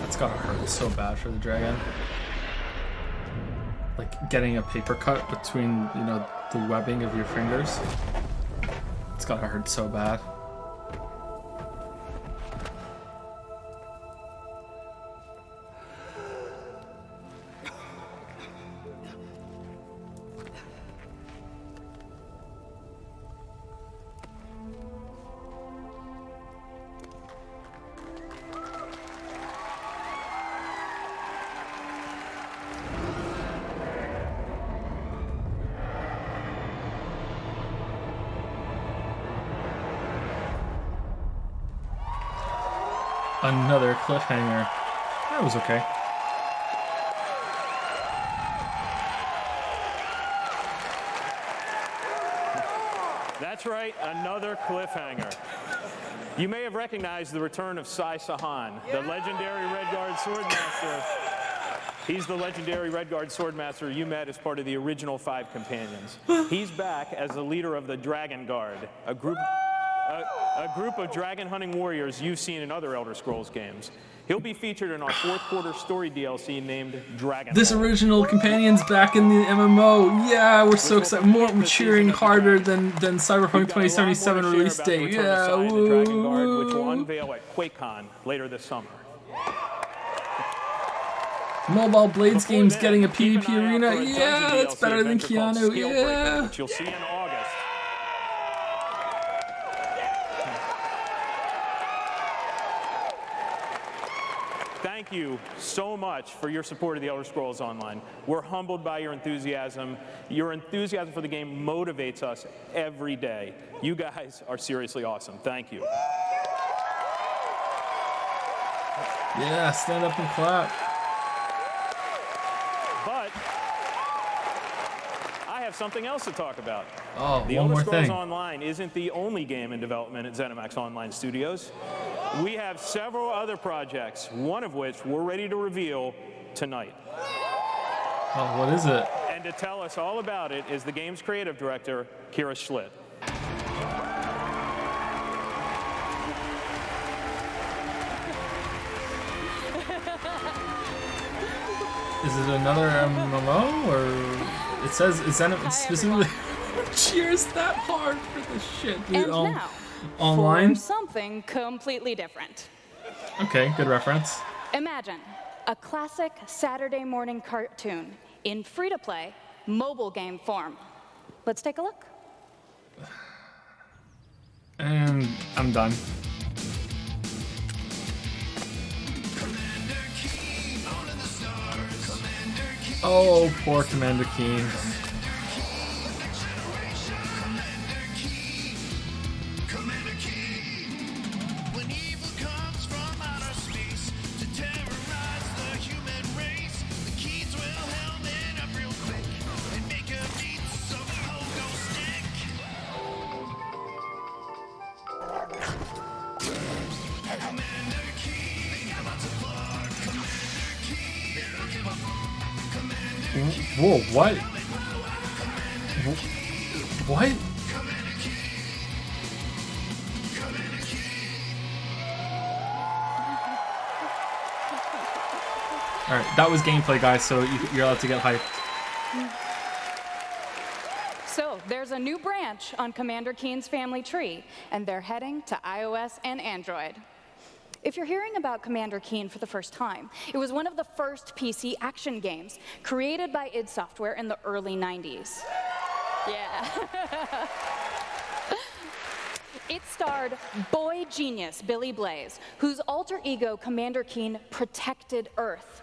That's gotta hurt so bad for the dragon. Like getting a paper cut between, you know, the webbing of your fingers. It's gotta hurt so bad. Another cliffhanger. That was okay. That's right, another cliffhanger. You may have recognized the return of Sai Sahan, the legendary Redguard Swordmaster. He's the legendary Redguard Swordmaster you met as part of the original 5 companions. He's back as the leader of the Dragon Guard, a group of dragon hunting warriors you've seen in other Elder Scrolls games. He'll be featured in our 4th quarter story DLC named Dragon. This original companion's back in the MMO. Yeah, we're so excited. More cheering harder than Cyberpunk 2077 release date. Yeah, woo, Dragon Guard, which will unveil at QuakeCon later this summer. Mobile Blades game's getting a PvP arena. Yeah, that's better than Keanu. Yeah. Which you'll see in August. Thank you so much for your support of the Elder Scrolls Online. We're humbled by your enthusiasm. Your enthusiasm for the game motivates us every day. You guys are seriously awesome. Thank you. Yeah, stand up and clap. But I have something else to talk about. Oh, the one Elder more Scrolls thing. Online isn't the only game in development at ZeniMax Online Studios. We have several other projects, one of which we're ready to reveal tonight. Oh, what is it? And to tell us all about it is the game's creative director, Kira Schlitt. Is it another MMO, or it says it's specifically cheers that hard for this shit, dude? And now, online? for something completely different. Okay, good reference. Imagine a classic Saturday morning cartoon in free-to-play mobile game form. Let's take a look. And I'm done. Oh, poor Commander Keen. Whoa, what? What? Alright, that was gameplay, guys, so you're allowed to get hyped. So, there's a new branch on Commander Keen's family tree, and they're heading to iOS and Android. If you're hearing about Commander Keen for the first time, it was one of the first PC action games created by id Software in the early 90s. Yeah. It starred boy genius Billy Blaze, whose alter ego Commander Keen protected Earth.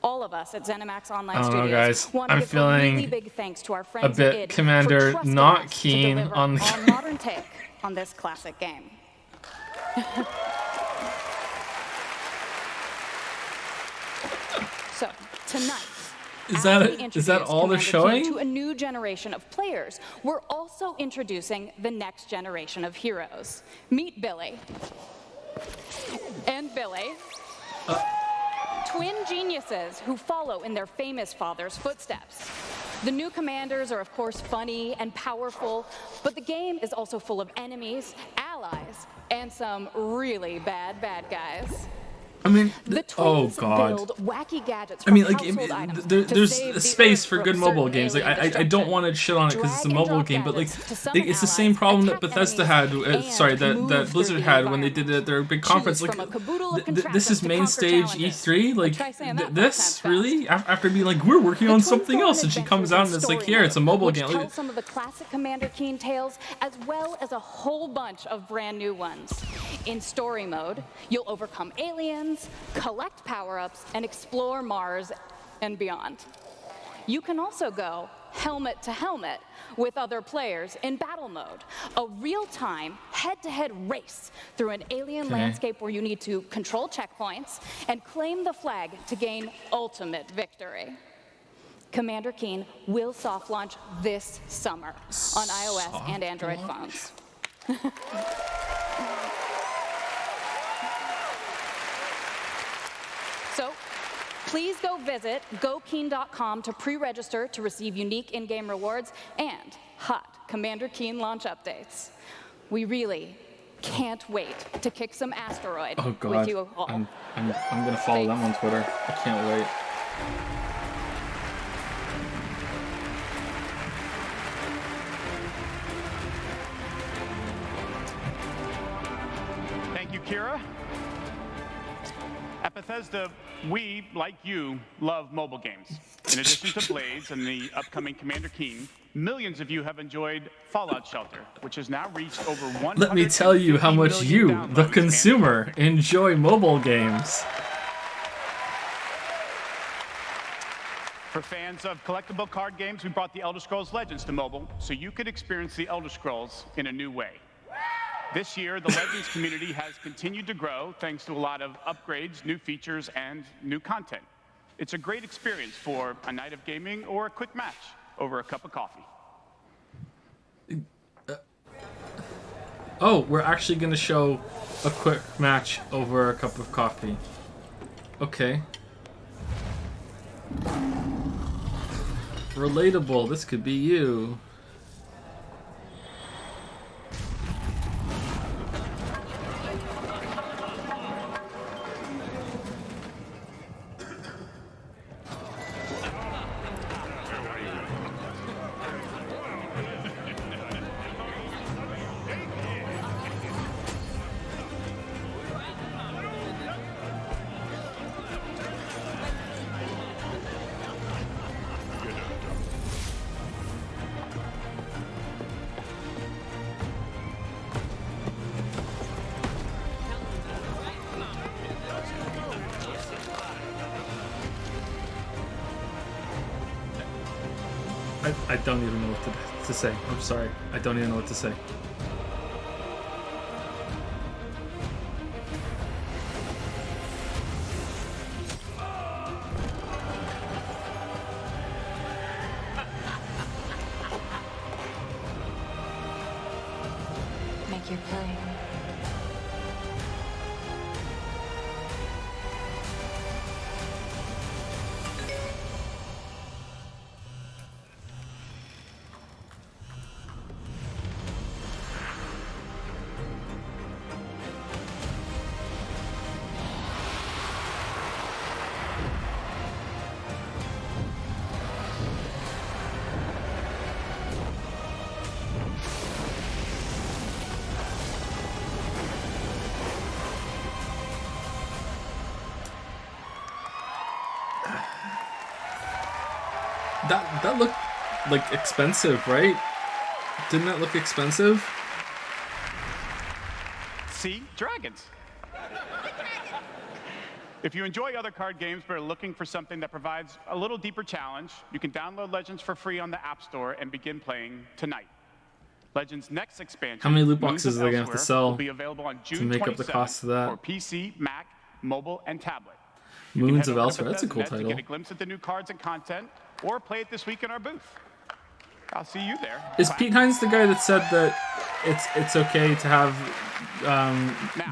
All of us at ZeniMax Online Studios guys, want to I'm give feeling a really big thanks to our friends a bit at id Commander for trusting not us keen to deliver on the our modern take on this classic game. So, tonight, Is as that we all they're introduce showing? Commander Keen to a new generation of players, we're also introducing the next generation of heroes. Meet Billy. And Billy. Twin geniuses who follow in their famous father's footsteps. The new commanders are, of course, funny and powerful, but the game is also full of enemies, allies, and some really bad guys. I mean, The oh twins god. build wacky gadgets I from mean, like, household items there's to save a the space Earth for from good mobile certain games. Like, alien I don't want to shit on it because it's a Drag and mobile drop game, but like, gadgets to summon it's the allies, same problem that attack Bethesda enemies, had. Sorry, that move Blizzard through the had when they did their big conference. Choose Like, from a caboodle of this is contraptions to main conquer stage challenges. E3. Like, Try saying that 5 this times really after being like, we're working on something else, and she comes out and it's like, here, it's a mobile which game. tells some of the classic Commander Keen tales, as well as a whole bunch of brand new ones. In story mode, you'll overcome aliens, collect power-ups, and explore Mars and beyond. You can also go helmet to helmet with other players in battle mode, a real-time, head-to-head race through an alien landscape where you need to control checkpoints and claim the flag to gain ultimate victory. Commander Keen will soft launch this summer on iOS and Android phones. So, please go visit gokeen.com to pre-register to receive unique in-game rewards and hot Commander Keen launch updates. We really can't wait to kick some asteroid Oh with god, you all. I'm gonna follow them on Twitter. I can't wait. Thank you, Kira. At Bethesda, we, like you, love mobile games. In addition to Blades and the upcoming Commander Keen, millions of you have enjoyed Fallout Shelter, which has now reached over 100 Let me tell you how much you, the consumer, enjoy mobile games. For fans of collectible card games, we brought the Elder Scrolls Legends to mobile so you could experience the Elder Scrolls in a new way. This year, the Legends community has continued to grow thanks to a lot of upgrades, new features, and new content. It's a great experience for a night of gaming or a quick match over a cup of coffee. Oh, we're actually gonna show a quick match over a cup of coffee. Okay. Relatable, this could be you. I don't even know what to say. I'm sorry. I don't even know what to say. Make your play. That looked like expensive, right? Didn't that look expensive? See? Dragons. If you enjoy other card games but are looking for something that provides a little deeper challenge, you can download Legends for free on the App Store and begin playing tonight. Legends' next expansion, How many loot Moons boxes of are they gonna have to Elsewhere, sell will be available on to June make up the 27th cost of that? for PC, Mac, mobile, and tablet. Moons of Head over to Elsewhere. That's a cool Bethesda.net title. to get a glimpse at the new cards and content, or play it this week in our booth. I'll see you there. Is Pete Hines the guy that said that it's okay to have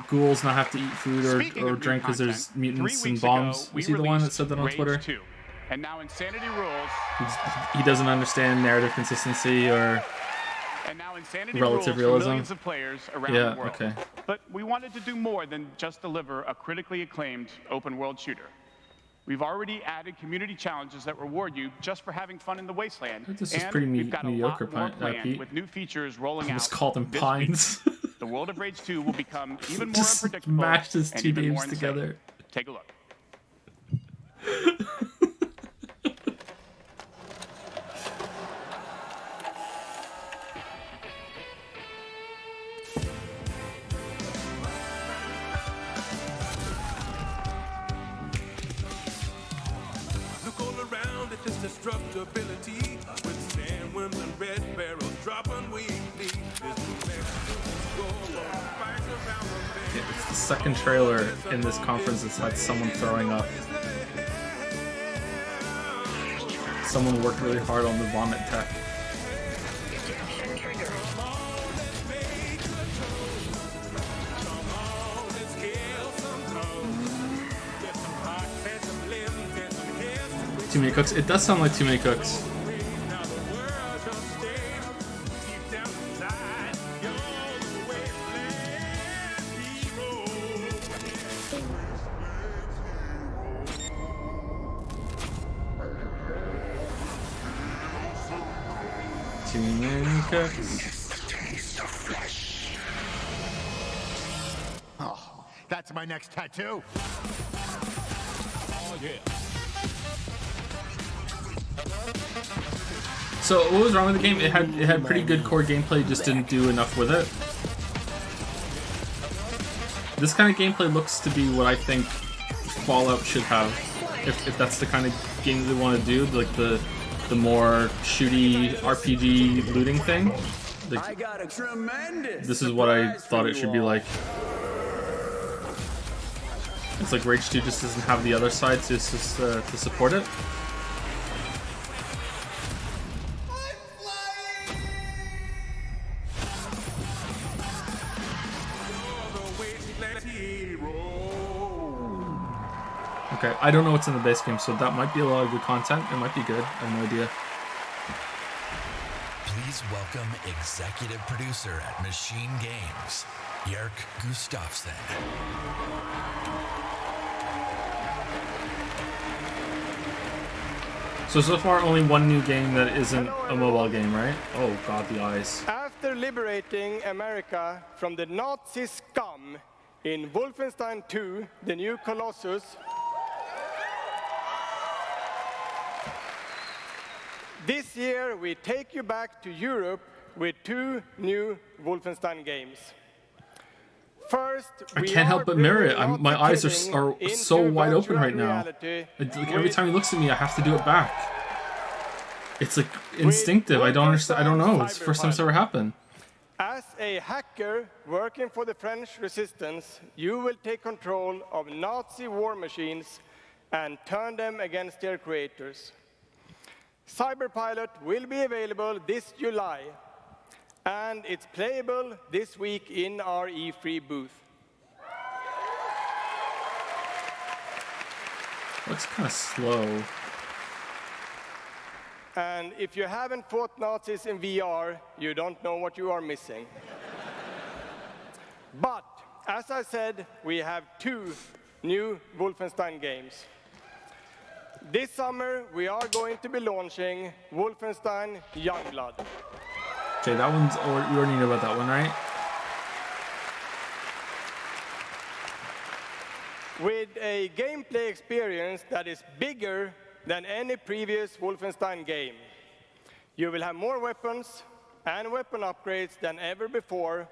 ghouls not have to eat food or drink because there's mutants and bombs? Is he the one that said that on Twitter? 2. And now Insanity Rules. He doesn't understand narrative consistency or And now Insanity relative Rules for realism. millions of players around Yeah, the world. okay. But we wanted to do more than just deliver a critically acclaimed open world shooter. We've already added community challenges that reward you just for having fun in the wasteland. This is and pretty we've got mediocre, a lot more planned Pete. with new features rolling I almost out. called them this Pines. week. The world of Rage 2 will become even more Just unpredictable mashed his and two even games more insane. together. Take a look. Look all around at this destructibility with sandworms and red barrels dropping weekly. It's the second trailer in this conference that's had someone throwing up. Someone worked really hard on the vomit tech. Too many cooks. It does sound like too many cooks. Too many cooks. Oh, that's my next tattoo. Oh, yeah. So what was wrong with the game? It had pretty good core gameplay, just didn't do enough with it. This kind of gameplay looks to be what I think Fallout should have, if that's the kind of game they want to do, like the more shooty RPG looting thing. Like, I got a tremendous. this is what I thought it should be like. It's like Rage 2 just doesn't have the other side to support it. Okay, I don't know what's in the base game, so that might be a lot of good content. It might be good. I have no idea. Please welcome executive producer at Machine Games, Jörg Gustafsson. So far only one new game that isn't a mobile game, right? Oh god, the eyes. After liberating America from the Nazi scum in Wolfenstein 2, The New Colossus, this year we take you back to Europe with 2 new Wolfenstein games. First, I can't help but mirror it. My eyes are so wide open right now. Like, every time he looks at me, I have to do it back. It's like instinctive. I don't understand. I don't know. It's the first time it's ever happened. As a hacker working for the French resistance, you will take control of Nazi war machines and turn them against their creators. Cyberpilot will be available this July, and it's playable this week in our E3 booth. Looks kind of slow. And if you haven't fought Nazis in VR, you don't know what you are missing. But, as I said, we have 2 new Wolfenstein games. This summer, we are going to be launching Wolfenstein Youngblood. Okay, that one's, you already know about that one, right? With a gameplay experience that is bigger than any previous Wolfenstein game. You will have more weapons and weapon upgrades than ever before,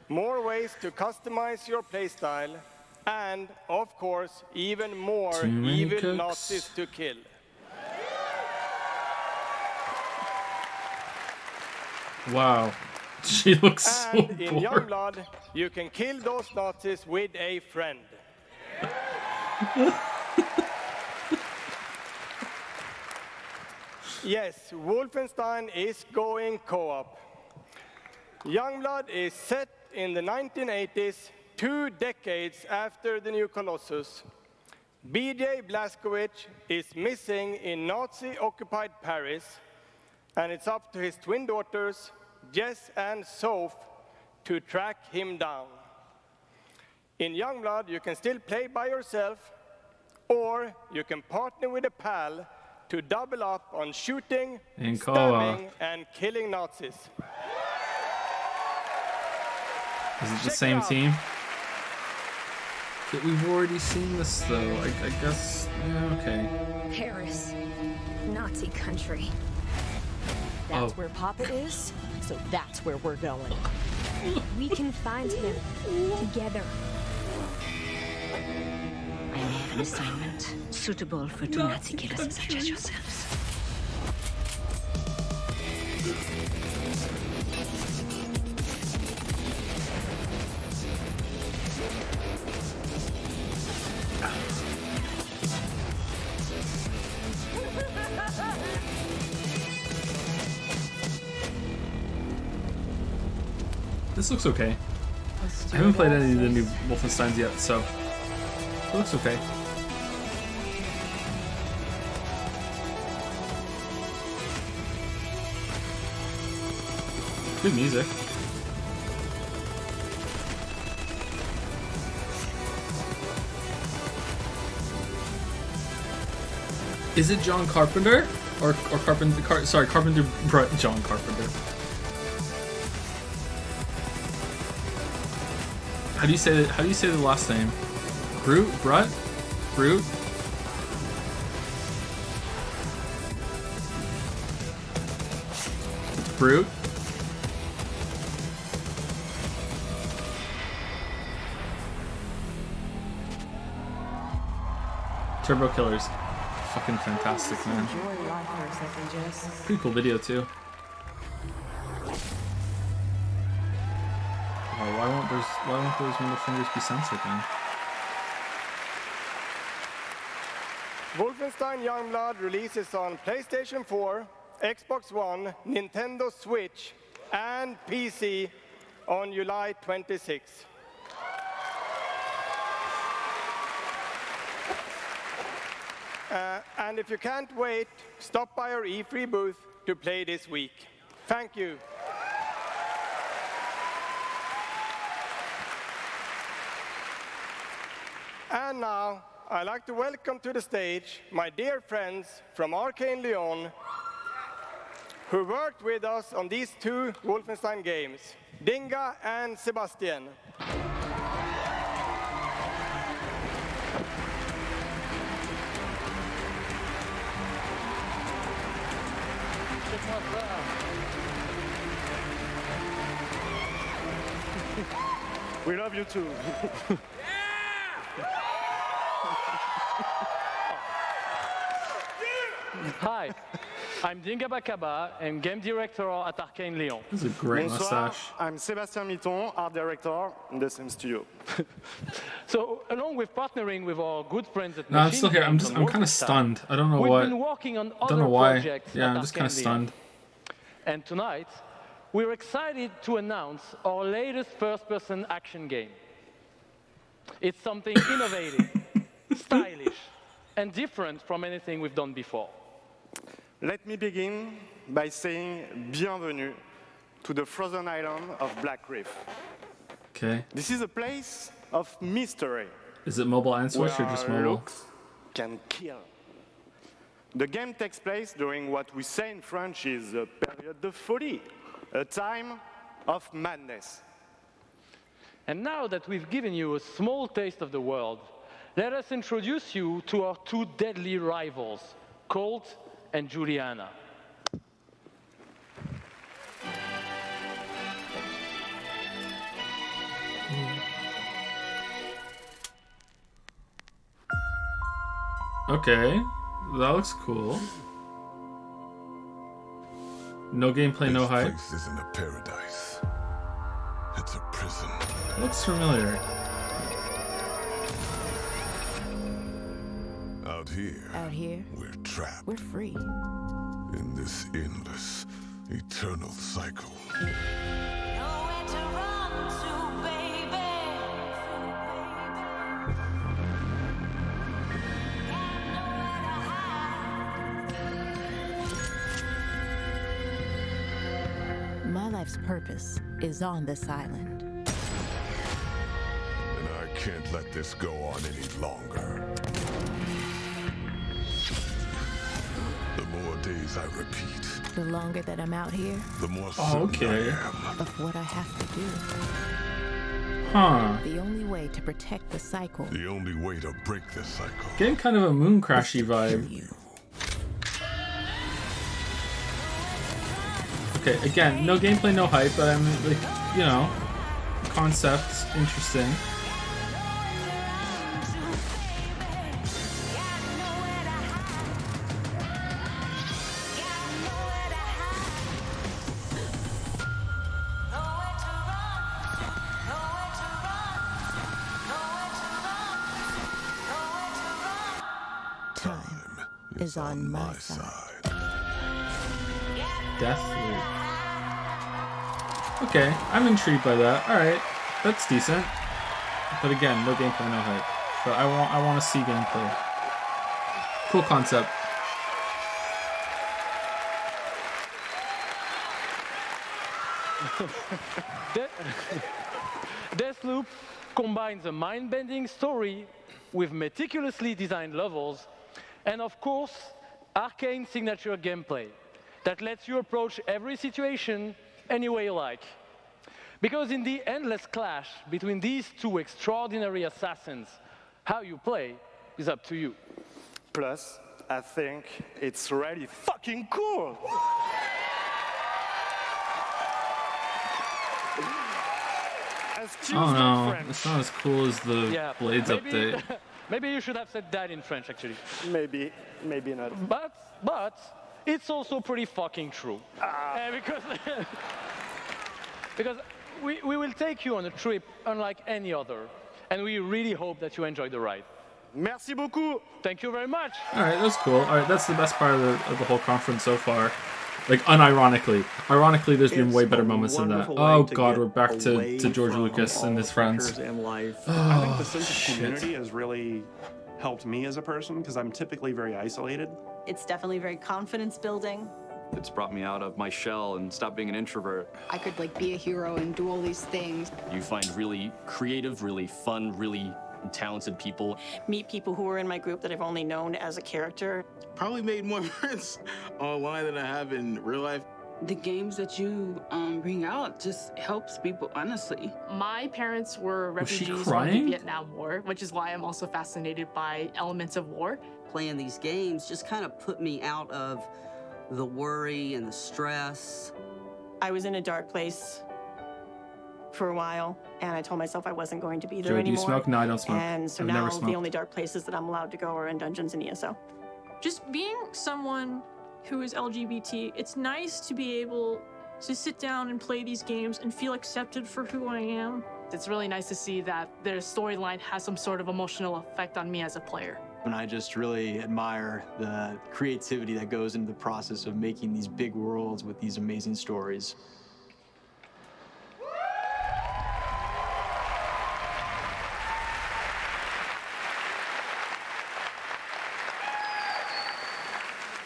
more ways to customize your playstyle, and, of course, even more evil Nazis to kill. Wow. She looks so And in bored. Youngblood, you can kill those Nazis with a friend. Yes, Wolfenstein is going co-op. Youngblood is set in the 1980s, 2 decades after the new Colossus. BJ Blazkowicz is missing in Nazi-occupied Paris, and it's up to his twin daughters, Jess and Soph, to track him down. In Youngblood, you can still play by yourself, or you can partner with a pal to double up on shooting, And stabbing, and killing Nazis. Is it the same team? Yeah, we've already seen this though. I guess, yeah, okay. Paris, Nazi country. That's where Papa is, so that's where we're going. We can find him together. I have an assignment suitable for 2 Nazi killers such as yourselves. This looks okay. I haven't played any of the new Wolfensteins yet, so it looks okay. Good music. Is it John Carpenter or Carpenter? Carpenter John Carpenter. How do you say the last name? Brute? It's Brute. Turbo Killers. Fucking fantastic, man. Pretty cool video too. Why won't those middle fingers be censored then? Wolfenstein Youngblood releases on PlayStation 4, Xbox One, Nintendo Switch, and PC on July 26. And if you can't wait, stop by our E3 booth to play this week. Thank you. And now, I'd like to welcome to the stage my dear friends from Arcane Lyon, who worked with us on these 2 Wolfenstein games, Dinga and Sebastian. We love you too. Hi. I'm Dinga Bakaba and game director at Arcane Lyon. This is a great Bonsoir, mustache. I'm Sébastien Mitton, art director in the same studio. So, along with partnering with our good friends at No, I'm Machine still here. Games I'm on kind of Wolfenstein, stunned. I don't know we've what. been working on I don't other know why. projects Yeah, at I'm just kind of Arcane Lyon. stunned. And tonight, we're excited to announce our latest first-person action game. It's something innovative, stylish, and different from anything we've done before. Let me begin by saying bienvenue to the frozen island of Black Reef. Okay. This is a place of mystery. Is it mobile and Switch or just where mobile? looks can kill. The game takes place during what we say in French is a période de folie, a time of madness. And now that we've given you a small taste of the world, let us introduce you to our two deadly rivals, Colt and Juliana. Okay, that looks cool. No gameplay, no hype. This place isn't a paradise. It's a prison. Looks familiar. Out here, we're trapped We're free. in this endless, eternal cycle. My life's purpose is on this island. And I can't let this go on any longer. The more days I repeat, The longer that I'm out here, the more Oh, certain okay. I am. of what I have to do. Huh. The only way to protect the cycle. The only way to break this cycle. Getting kind of a Moon Crashy vibe. Okay, again, no gameplay, no hype, but I'm like, you know, concept interesting. Time is on my side. Deathloop. Okay, I'm intrigued by that. Alright, that's decent. But again, no gameplay, no hype. But I want to see gameplay. Cool concept. Deathloop combines a mind-bending story with meticulously designed levels and, of course, Arcane signature gameplay that lets you approach every situation any way you like. Because in the endless clash between these two extraordinary assassins, how you play is up to you. Plus, I think it's really fucking cool. Excuse Oh my no, French. it's not as cool as the Blades maybe, update. Maybe you should have said that in French, actually. Maybe not. But it's also pretty fucking true. Because we will take you on a trip unlike any other, and we really hope that you enjoy the ride. Merci beaucoup. Thank you very much. Alright, that's cool. Alright, that's the best part of the whole conference so far. Like, unironically. Ironically, there's been way better moments than that. Oh god, we're back to George Lucas and his friends. In life. Oh, I think the sense of shit. community has really helped me as a person because I'm typically very isolated. It's definitely very confidence building. It's brought me out of my shell and stopped being an introvert. I could like be a hero and do all these things. You find really creative, really fun, really talented people. Meet people who are in my group that I've only known as a character. Probably made more friends online than I have in real life. The games that you bring out just helps people, honestly. My parents were Was she refugees from crying? the Vietnam War, which is why I'm also fascinated by elements of war. Playing these games just kind of put me out of the worry and the stress. I was in a dark place for a while, and I told myself I wasn't going to be there Joey, do you anymore. smoke? No, I don't smoke. And so I've now never smoked. the only dark places that I'm allowed to go are in dungeons and ESO. Just being someone who is LGBT, it's nice to be able to sit down and play these games and feel accepted for who I am. It's really nice to see that their storyline has some sort of emotional effect on me as a player. And I just really admire the creativity that goes into the process of making these big worlds with these amazing stories.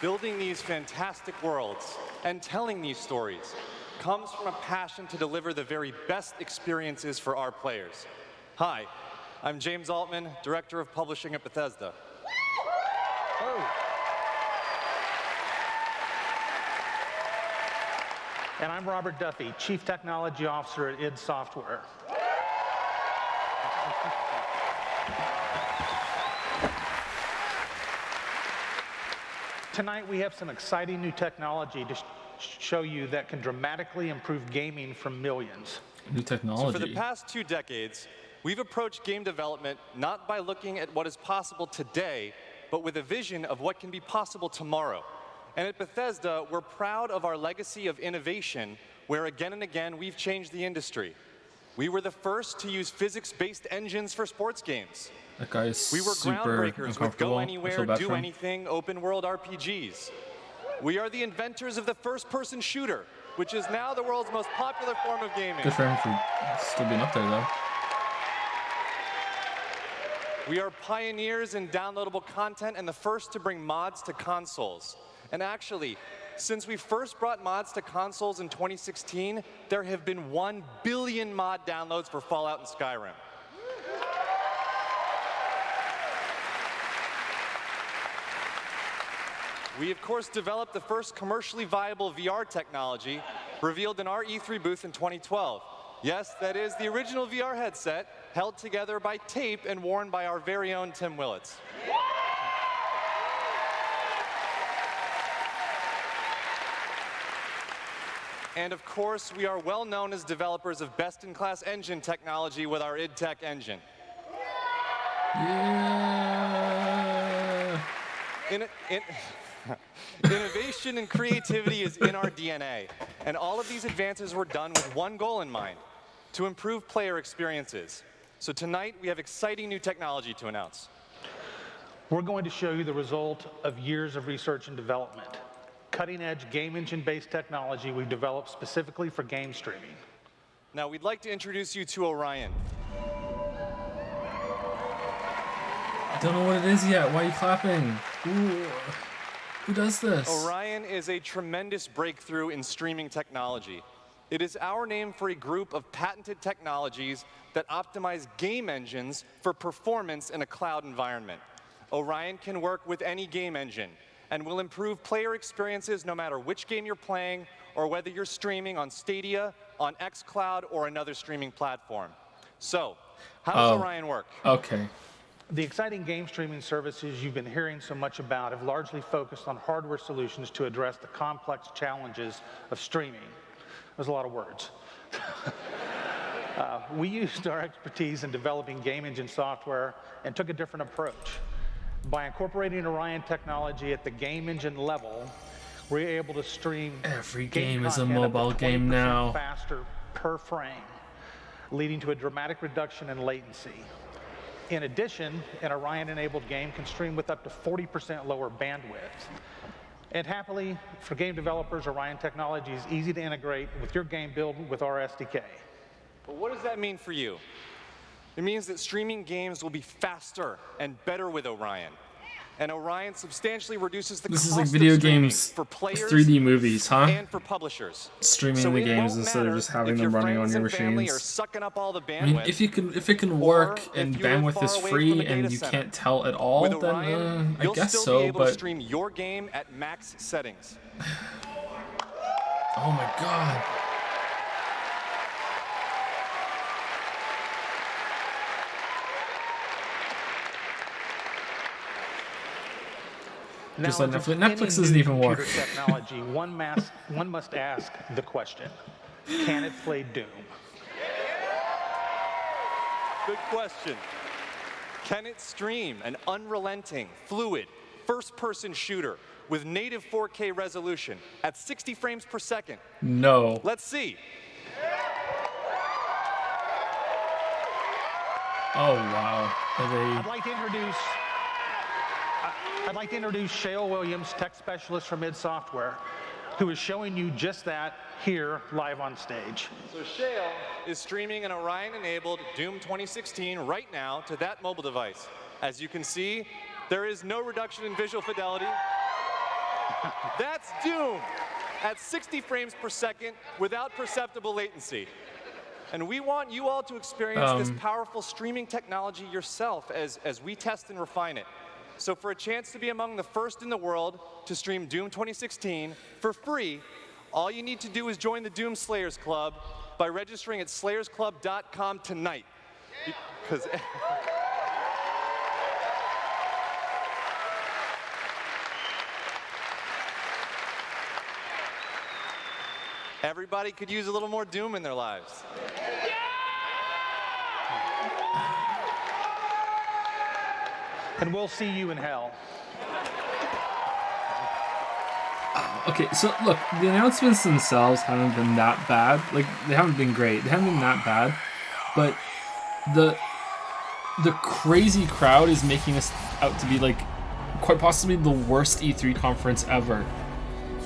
Building these fantastic worlds and telling these stories comes from a passion to deliver the very best experiences for our players. Hi, I'm James Altman, Director of Publishing at Bethesda. And I'm Robert Duffy, Chief Technology Officer at id Software. Tonight we have some exciting new technology to show you that can dramatically improve gaming for millions. New technology. So for the past 2 decades, we've approached game development not by looking at what is possible today, but with a vision of what can be possible tomorrow. And at Bethesda, we're proud of our legacy of innovation, where again and again we've changed the industry. We were the first to use physics-based engines for sports games. That guy is We were super groundbreakers with uncomfortable. Go I feel Anywhere, bad Do for him. Anything open-world RPGs. We are the inventors of the first-person shooter, which is now the world's most popular form of gaming. Good for him for still being up there, though. We are pioneers in downloadable content and the first to bring mods to consoles. And actually, since we first brought mods to consoles in 2016, there have been 1 billion mod downloads for Fallout and Skyrim. We, of course, developed the first commercially viable VR technology revealed in our E3 booth in 2012. Yes, that is the original VR headset held together by tape and worn by our very own Tim Willits. And of course, we are well known as developers of best-in-class engine technology with our id Tech engine. Yeah. Innovation and creativity is in our DNA, and all of these advances were done with one goal in mind: to improve player experiences. So tonight, we have exciting new technology to announce. We're going to show you the result of years of research and development. Cutting-edge game engine-based technology we've developed specifically for game streaming. Now, we'd like to introduce you to Orion. I don't know what it is yet. Why are you clapping? Ooh. Who does this? Orion is a tremendous breakthrough in streaming technology. It is our name for a group of patented technologies that optimize game engines for performance in a cloud environment. Orion can work with any game engine and will improve player experiences no matter which game you're playing or whether you're streaming on Stadia, on xCloud, or another streaming platform. So, how does Orion work? Okay. The exciting game streaming services you've been hearing so much about have largely focused on hardware solutions to address the complex challenges of streaming. There's a lot of words. We used our expertise in developing game engine software and took a different approach. By incorporating Orion technology at the game engine level, we're able to stream every game is a mobile game now. Faster per frame, leading to a dramatic reduction in latency. In addition, an Orion-enabled game can stream with up to 40% lower bandwidth. And happily, for game developers, Orion technology is easy to integrate with your game build with our SDK. But what does that mean for you? It means that streaming games will be faster and better with Orion. And Orion substantially reduces the cost This is like of video streaming games, for players 3D movies, huh? and for publishers. Streaming So the it games won't instead of matter just having if them your running on friends your and family machines. are sucking up all the bandwidth, I mean, if it can work or and if you live bandwidth far is away from free a and data you center. can't tell at all, With then Orion, I you'll guess still so. be able to But stream your game at max settings. oh my god. Now, Just like as Netflix. with any Netflix doesn't new even work. computer technology, one must ask the question: can it play Doom? Good question. Can it stream an unrelenting, fluid, first-person shooter with native 4K resolution at 60 frames per second. No. Let's see. Oh wow. I'd like to introduce Shale Williams, tech specialist from id Software, who is showing you just that here live on stage. So Shale is streaming an Orion-enabled Doom 2016 right now to that mobile device. As you can see, there is no reduction in visual fidelity. That's Doom at 60 frames per second without perceptible latency. And we want you all to experience this powerful streaming technology yourself as we test and refine it. So for a chance to be among the first in the world to stream Doom 2016 for free, all you need to do is join the Doom Slayers Club by registering at slayersclub.com tonight. Because everybody could use a little more Doom in their lives. And we'll see you in hell. Okay, so look, the announcements themselves haven't been that bad. Like, they haven't been great. They haven't been that bad. But the crazy crowd is making this out to be, like, quite possibly the worst E3 conference ever.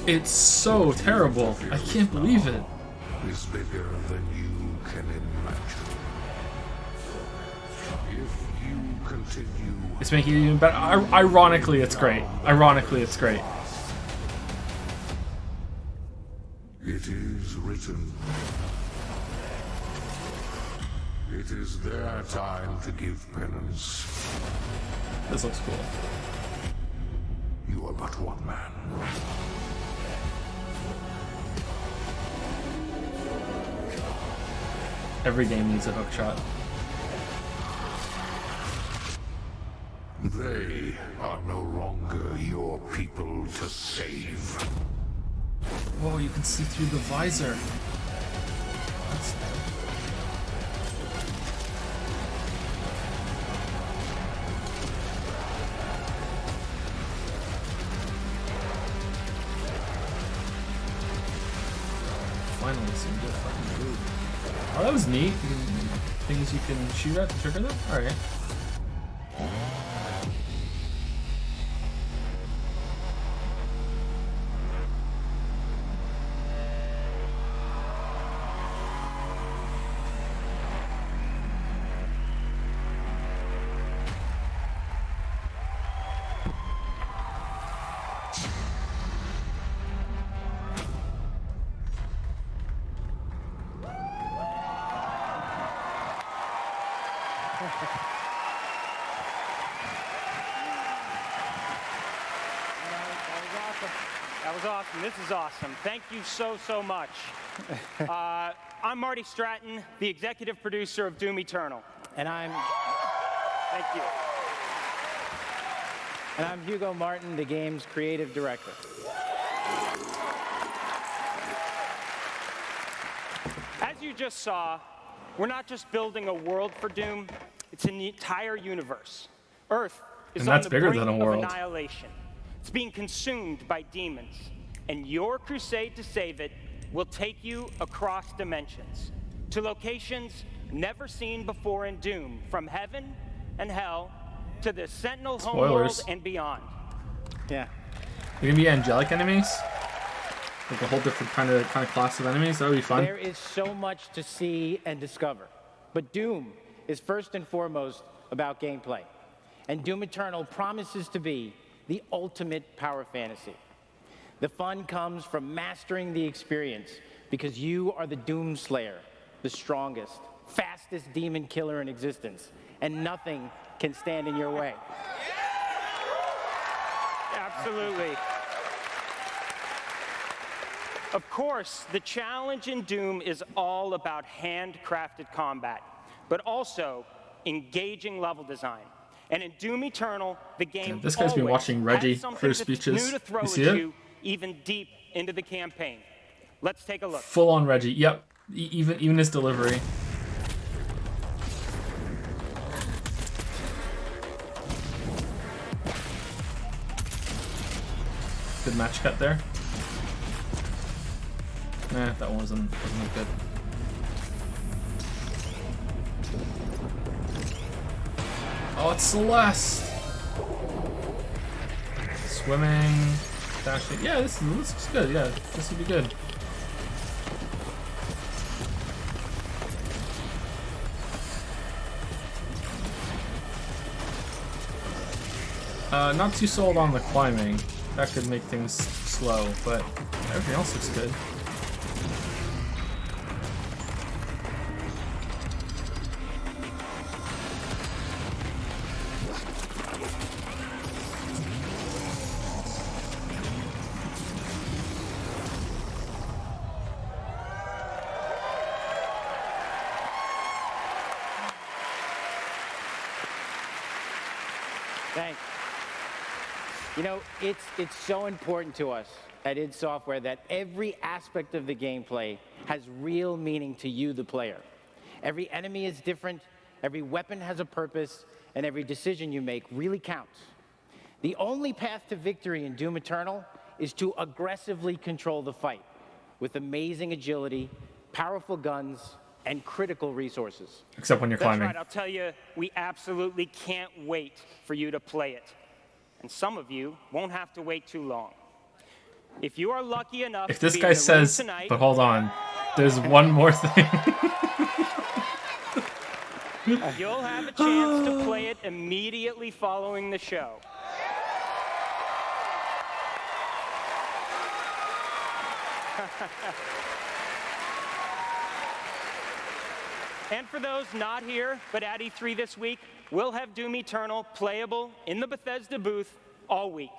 It's so terrible. I can't believe it. Is bigger than you can imagine. If you continue, It's making it even better. Ironically, it's great. Ironically, it's great. it is written. It is their time to give penance. This looks cool. You are but one man. Every game needs a hook shot. They are no longer your people to save. Whoa, you can see through the visor. That's... Finally, some good fucking loot. Oh, that was neat. Things you can shoot at to trigger them? Alright. That was awesome. This is awesome. Thank you so much. I'm Marty Stratton, the executive producer of Doom Eternal. And I'm Thank you. And I'm Hugo Martin, the game's creative director. As you just saw, we're not just building a world for Doom, it's an entire universe. Earth is And on that's the bigger brink than a of world. annihilation. It's being consumed by demons, and your crusade to save it will take you across dimensions to locations never seen before in Doom, from heaven and hell to the Sentinel homeworld Spoilers. and beyond. Yeah. They're gonna be angelic enemies? Like a whole different kind of class of enemies? That would be fun. There is so much to see and discover. But Doom is first and foremost about gameplay. And Doom Eternal promises to be the ultimate power fantasy. The fun comes from mastering the experience because you are the Doom Slayer, the strongest, fastest demon killer in existence, and nothing can stand in your way. Absolutely. Of course, the challenge in Doom is all about handcrafted combat, but also engaging level design. And in Doom Eternal, the game This guy's been always watching Reggie has something for his that's speeches. new to throw You at see it? you even deep into the campaign. Let's take a look. Full on Reggie. Yep. Even his delivery. Good match cut there. Nah, that one wasn't good. Oh, it's Celeste! Swimming, dashing. Yeah, this looks good. Yeah, this would be good. Not too sold on the climbing. That could make things slow, but everything else looks good. Thanks. You know, it's so important to us at id Software that every aspect of the gameplay has real meaning to you, the player. Every enemy is different, every weapon has a purpose, and every decision you make really counts. The only path to victory in Doom Eternal is to aggressively control the fight with amazing agility, powerful guns, and critical resources. Except when you're climbing. That's right, I'll tell you, we absolutely can't wait for you to play it. And some of you won't have to wait too long. If you are lucky enough If this to be guy in the room says, tonight, but hold on, there's one more thing. you'll have a chance to play it immediately following the show. And for those not here, but at E3 this week, we'll have Doom Eternal playable in the Bethesda booth all week.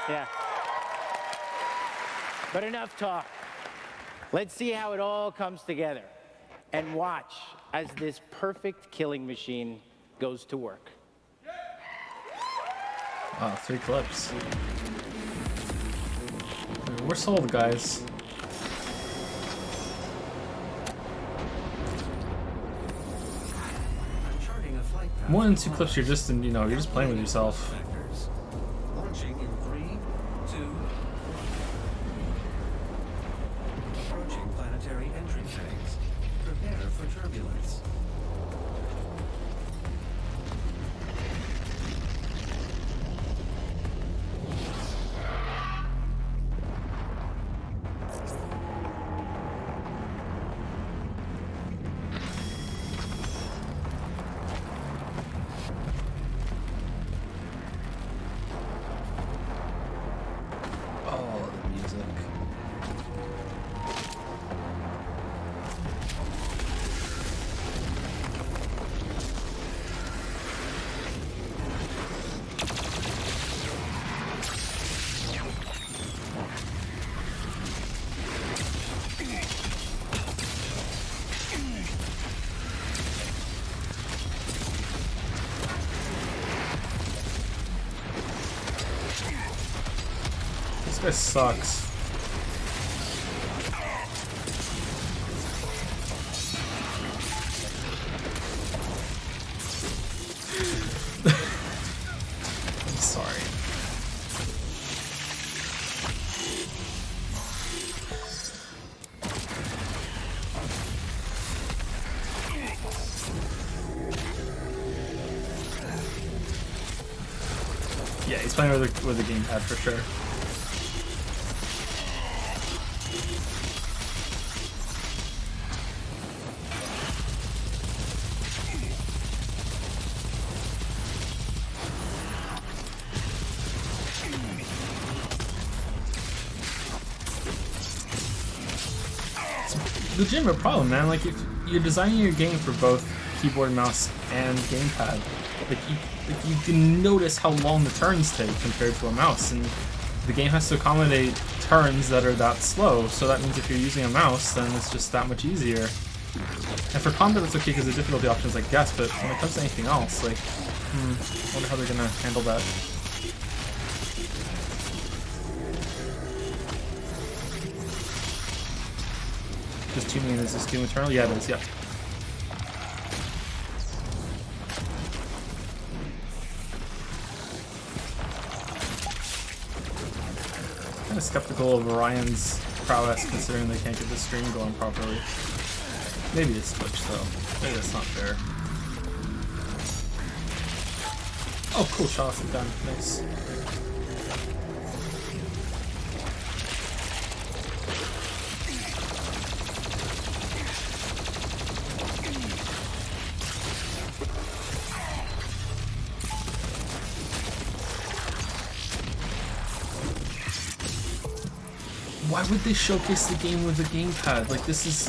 Yeah. But enough talk. Let's see how it all comes together. And watch as this perfect killing machine goes to work. Wow, 3 clips. We're sold, guys. More than 2 clips, you're just you're just playing with yourself. Launching in 3, 2. Approaching planetary entry phase. Prepare for turbulence. Oh, the music. This guy sucks. I'm sorry. Yeah, he's playing with the gamepad for sure. Legitimate problem, man. Like, if you're designing your game for both keyboard, mouse, and gamepad, like you can notice how long the turns take compared to a mouse, and the game has to accommodate turns that are that slow. So that means if you're using a mouse, then it's just that much easier. And for combat, it's okay because the difficulty options, I guess. But when it comes to anything else, like, I wonder how they're gonna handle that. Just tuning in, is this Doom Eternal? Yeah, it is, yeah. kind of skeptical of Orion's prowess considering they can't get the stream going properly. Maybe it's Twitch though. Maybe that's not fair. Oh, cool, shot off the gun. Nice. Why would they showcase the game with a gamepad? Like, this is...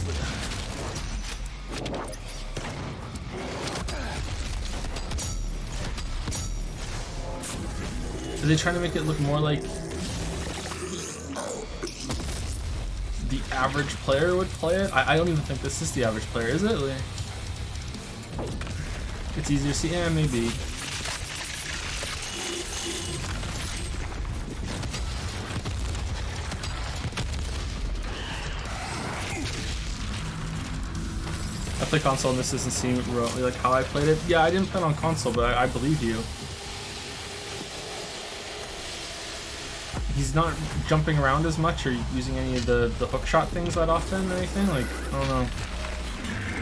Are they trying to make it look more like the average player would play it? I don't even think this is the average player, is it? Like, it's easier to see. Yeah, maybe. I play console and this doesn't seem remotely like how I played it. Yeah, I didn't play it on console, but I believe you. He's not jumping around as much or using any of the hook shot things that often or anything. Like, I don't know.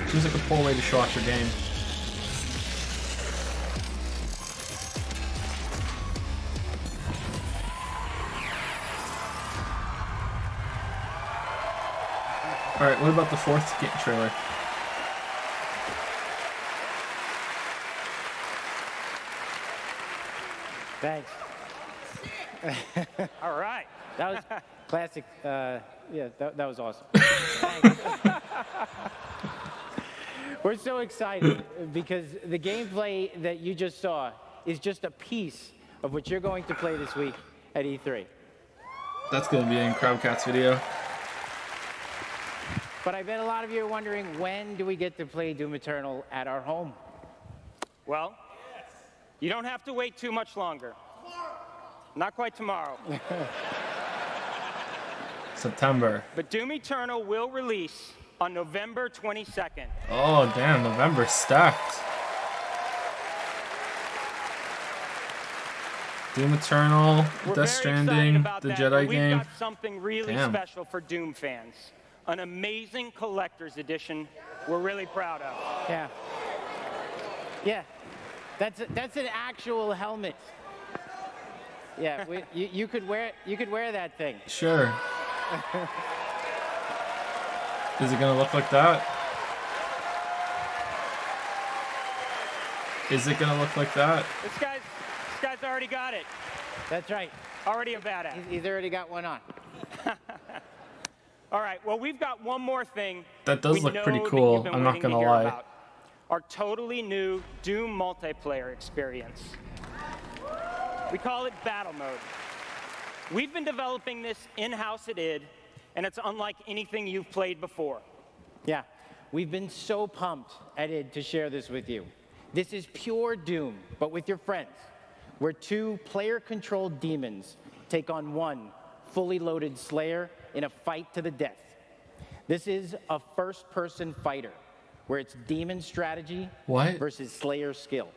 Seems like a poor way to show off your game. Alright, what about the fourth trailer? Thanks. All right. That was classic. Yeah, that was awesome. We're so excited because the gameplay that you just saw is just a piece of what you're going to play this week at E3. That's going to be in Crowdcat's video. But I bet a lot of you are wondering, when do we get to play Doom Eternal at our home? Well, you don't have to wait too much longer. Not quite tomorrow. September. But Doom Eternal will release on November 22nd. Oh, damn, November stacked. Doom Eternal, Death Stranding, the Jedi game. We've got something really special for Doom fans. An amazing collector's edition we're really proud of. Yeah. Yeah. That's an actual helmet. Yeah, you could wear that thing. Sure. Is it gonna look like that? Is it gonna look like that? This guy's already got it. That's right. Already a badass. He's already got one on. All right. Well, we've got one more thing. That does look pretty cool. I'm not gonna lie. About. Our totally new Doom multiplayer experience. We call it Battle Mode. We've been developing this in-house at id, and it's unlike anything you've played before. Yeah, we've been so pumped at id to share this with you. This is pure Doom, but with your friends, where two player-controlled demons take on one fully loaded Slayer in a fight to the death. This is a first-person fighter, where it's demon strategy versus Slayer skill.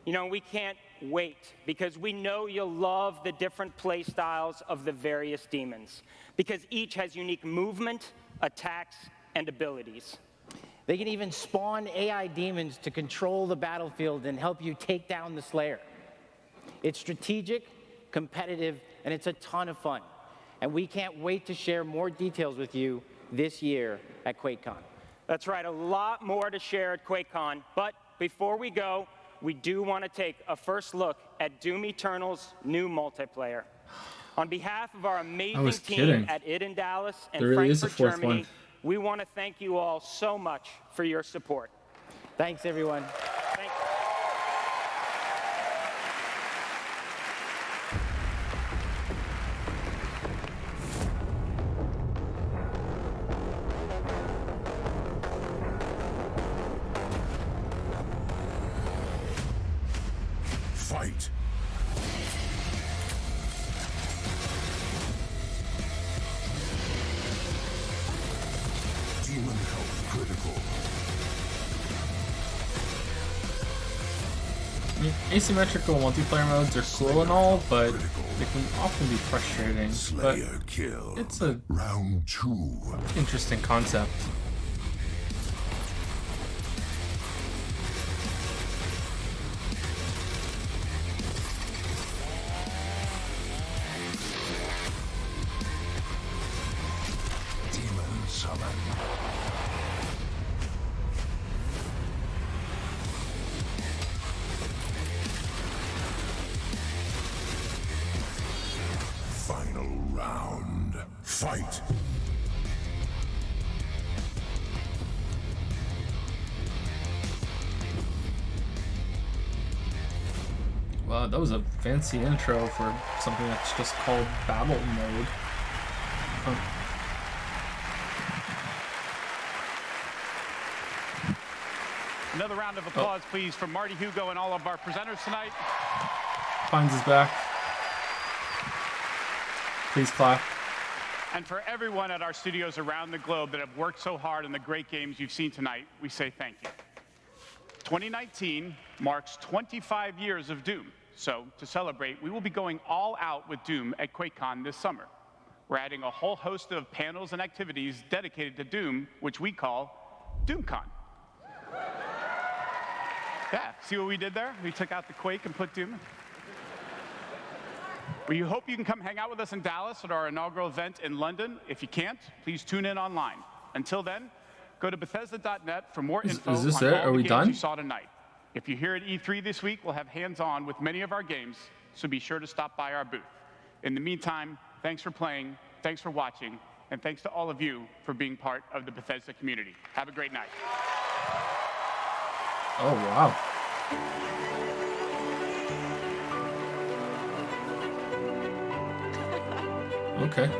You know, we can't wait because we know you'll love the different play styles of the various demons because each has unique movement, attacks, and abilities. They can even spawn AI demons to control the battlefield and help you take down the Slayer. It's strategic, competitive, and it's a ton of fun. And we can't wait to share more details with you this year at QuakeCon. That's right, a lot more to share at QuakeCon. But before we go, we do want to take a first look at Doom Eternal's new multiplayer. On behalf of our amazing team at id in Dallas and Frankfurt, Germany, we want to thank you all so much for your support. Thanks, everyone. Thank you. Fight. Demon health critical. Asymmetrical multiplayer modes are cool and all, but they can often be frustrating. But it's a round 2. Interesting concept. Demon summon. Final round. Fight! Wow, that was a fancy intro for something that's just called Battle Mode. Huh. Another round of applause, please, for Marty Hugo and all of our presenters tonight. Pines is back. Please clap. And for everyone at our studios around the globe that have worked so hard on the great games you've seen tonight, we say thank you. 2019 marks 25 years of Doom. So, to celebrate, we will be going all out with Doom at QuakeCon this summer. We're adding a whole host of panels and activities dedicated to Doom, which we call DoomCon. Yeah, see what we did there? We took out the Quake and put Doom. We hope you can come hang out with us in Dallas at our inaugural event in London. If you can't, please tune in online. Until then, go to Bethesda.net for more info is this on it? all Are the we games done? you saw tonight. If you're here at E3 this week, we'll have hands-on with many of our games, so be sure to stop by our booth. In the meantime, thanks for playing, thanks for watching, and thanks to all of you for being part of the Bethesda community. Have a great night. Oh, wow. Okay.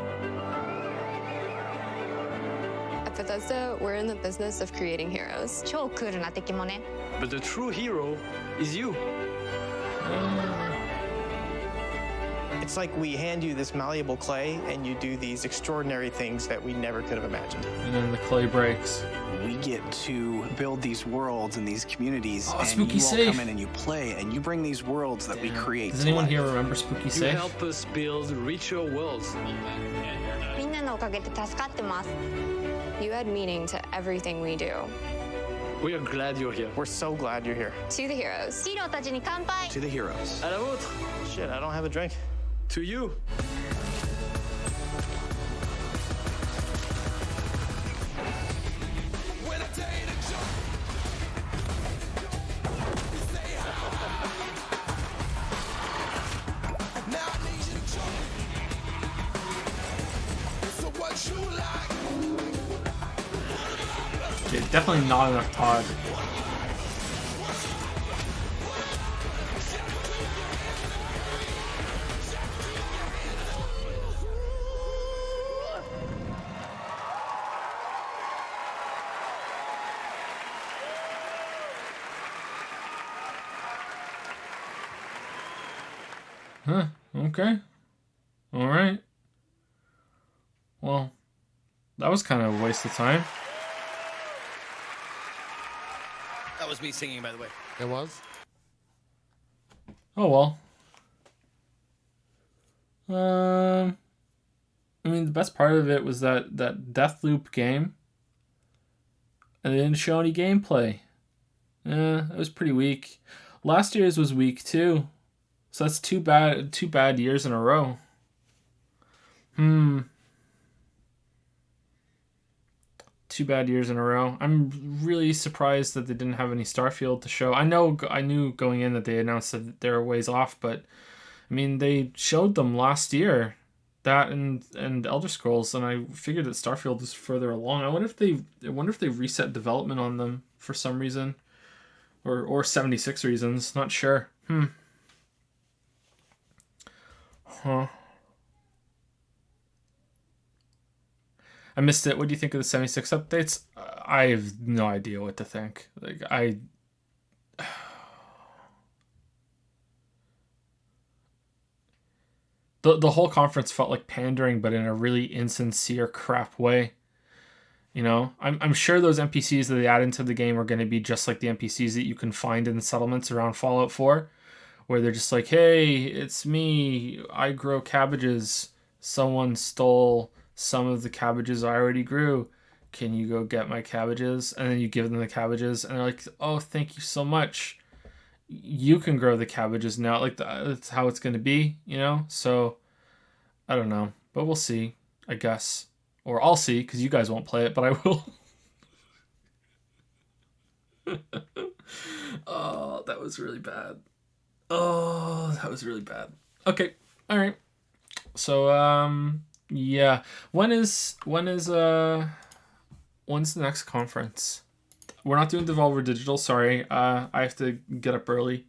At Bethesda, we're in the business of creating heroes. 超クールな敵もね。 But the true hero is you. It's like we hand you this malleable clay and you do these extraordinary things that we never could have imagined. And then the clay breaks. We get to build these worlds and these communities, Oh, and Spooky you all Safe. come in and you play, and you bring these worlds that we create. Does to anyone life. here remember Spooky You Safe? help us build richer worlds. みんなのおかげで助かってます。 You add meaning to everything we do. We are glad you're here. We're so glad you're here. To the heroes. ヒーローたちに乾杯。 To the heroes. À la vôtre. Shit, I don't have a drink. To you. Yeah, definitely not enough Todd. Huh, okay. Alright. Well, that was kind of a waste of time. That was me singing, by the way. It was? Oh well. I mean, the best part of it was that Deathloop game, and they didn't show any gameplay. It was pretty weak. Last year's was weak too, so that's two bad years in a row. Two bad years in a row. I'm really surprised that they didn't have any Starfield to show. I knew going in that they announced that they were ways off, but I mean, they showed them last year, that and Elder Scrolls, and I figured that Starfield was further along. I wonder if they reset development on them for some reason, or 76 reasons. Not sure. Huh. I missed it. What do you think of the 76 updates? I have no idea what to think. The whole conference felt like pandering, but in a really insincere, crap way. You know, I'm sure those NPCs that they add into the game are going to be just like the NPCs that you can find in the settlements around Fallout 4. where they're just like, hey, it's me, I grow cabbages, someone stole some of the cabbages I already grew, can you go get my cabbages? And then you give them the cabbages and they're like, oh, thank you so much, you can grow the cabbages now. Like, that's how it's going to be, you know? So I don't know, but we'll see, I guess. Or I'll see, because you guys won't play it, but I will. Oh, that was really bad. Oh, that was really bad. Okay, all right. So, yeah. When's the next conference? We're not doing Devolver Digital, sorry. I have to get up early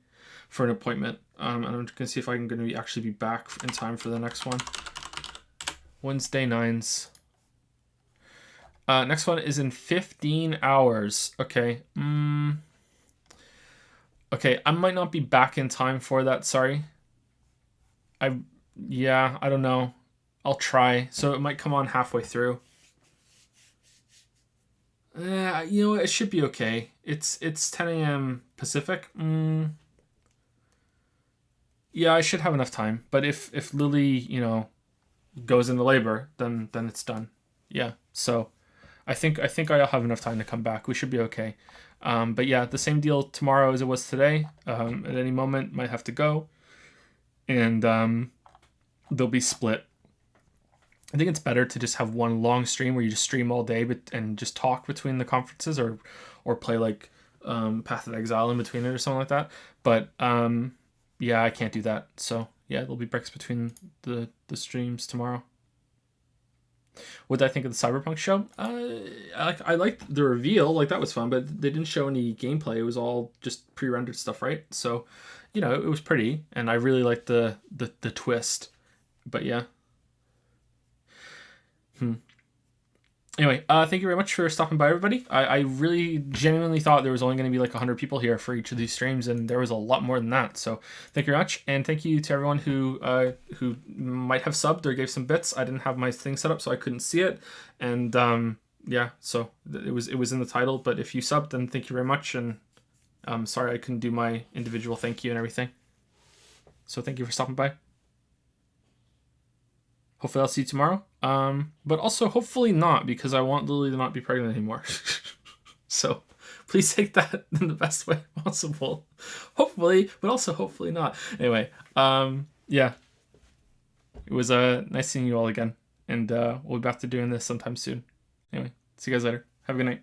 for an appointment. And I'm gonna see if I'm gonna actually be back in time for the next one. Wednesday 9s. Next one is in 15 hours. Okay. Okay, I might not be back in time for that, sorry. Yeah, I don't know. I'll try. So it might come on halfway through. You know what? It should be okay. It's 10 a.m. Pacific. Yeah, I should have enough time. But if Lily, you know, goes into labor, then it's done. Yeah. So I think I'll have enough time to come back. We should be okay. But yeah, the same deal tomorrow as it was today. At any moment, might have to go. And they'll be split. I think it's better to just have one long stream where you just stream all day and just talk between the conferences, or play like Path of Exile in between it or something like that. But yeah, I can't do that. So yeah, there'll be breaks between the streams tomorrow. What did I think of the Cyberpunk show? I liked the reveal, like that was fun, but they didn't show any gameplay. It was all just pre-rendered stuff, right? So, you know, it was pretty, and I really liked the twist. But yeah. Anyway, thank you very much for stopping by, everybody. I really genuinely thought there was only going to be like 100 people here for each of these streams, and there was a lot more than that. So thank you very much, and thank you to everyone who might have subbed or gave some bits. I didn't have my thing set up, so I couldn't see it, and yeah, so it was in the title. But if you subbed, then thank you very much, and sorry I couldn't do my individual thank you and everything. So thank you for stopping by. Hopefully I'll see you tomorrow. But also hopefully not, because I want Lily to not be pregnant anymore. So please take that in the best way possible. Hopefully, but also hopefully not. Anyway, yeah. It was nice seeing you all again. And we'll be back to doing this sometime soon. Anyway, see you guys later. Have a good night.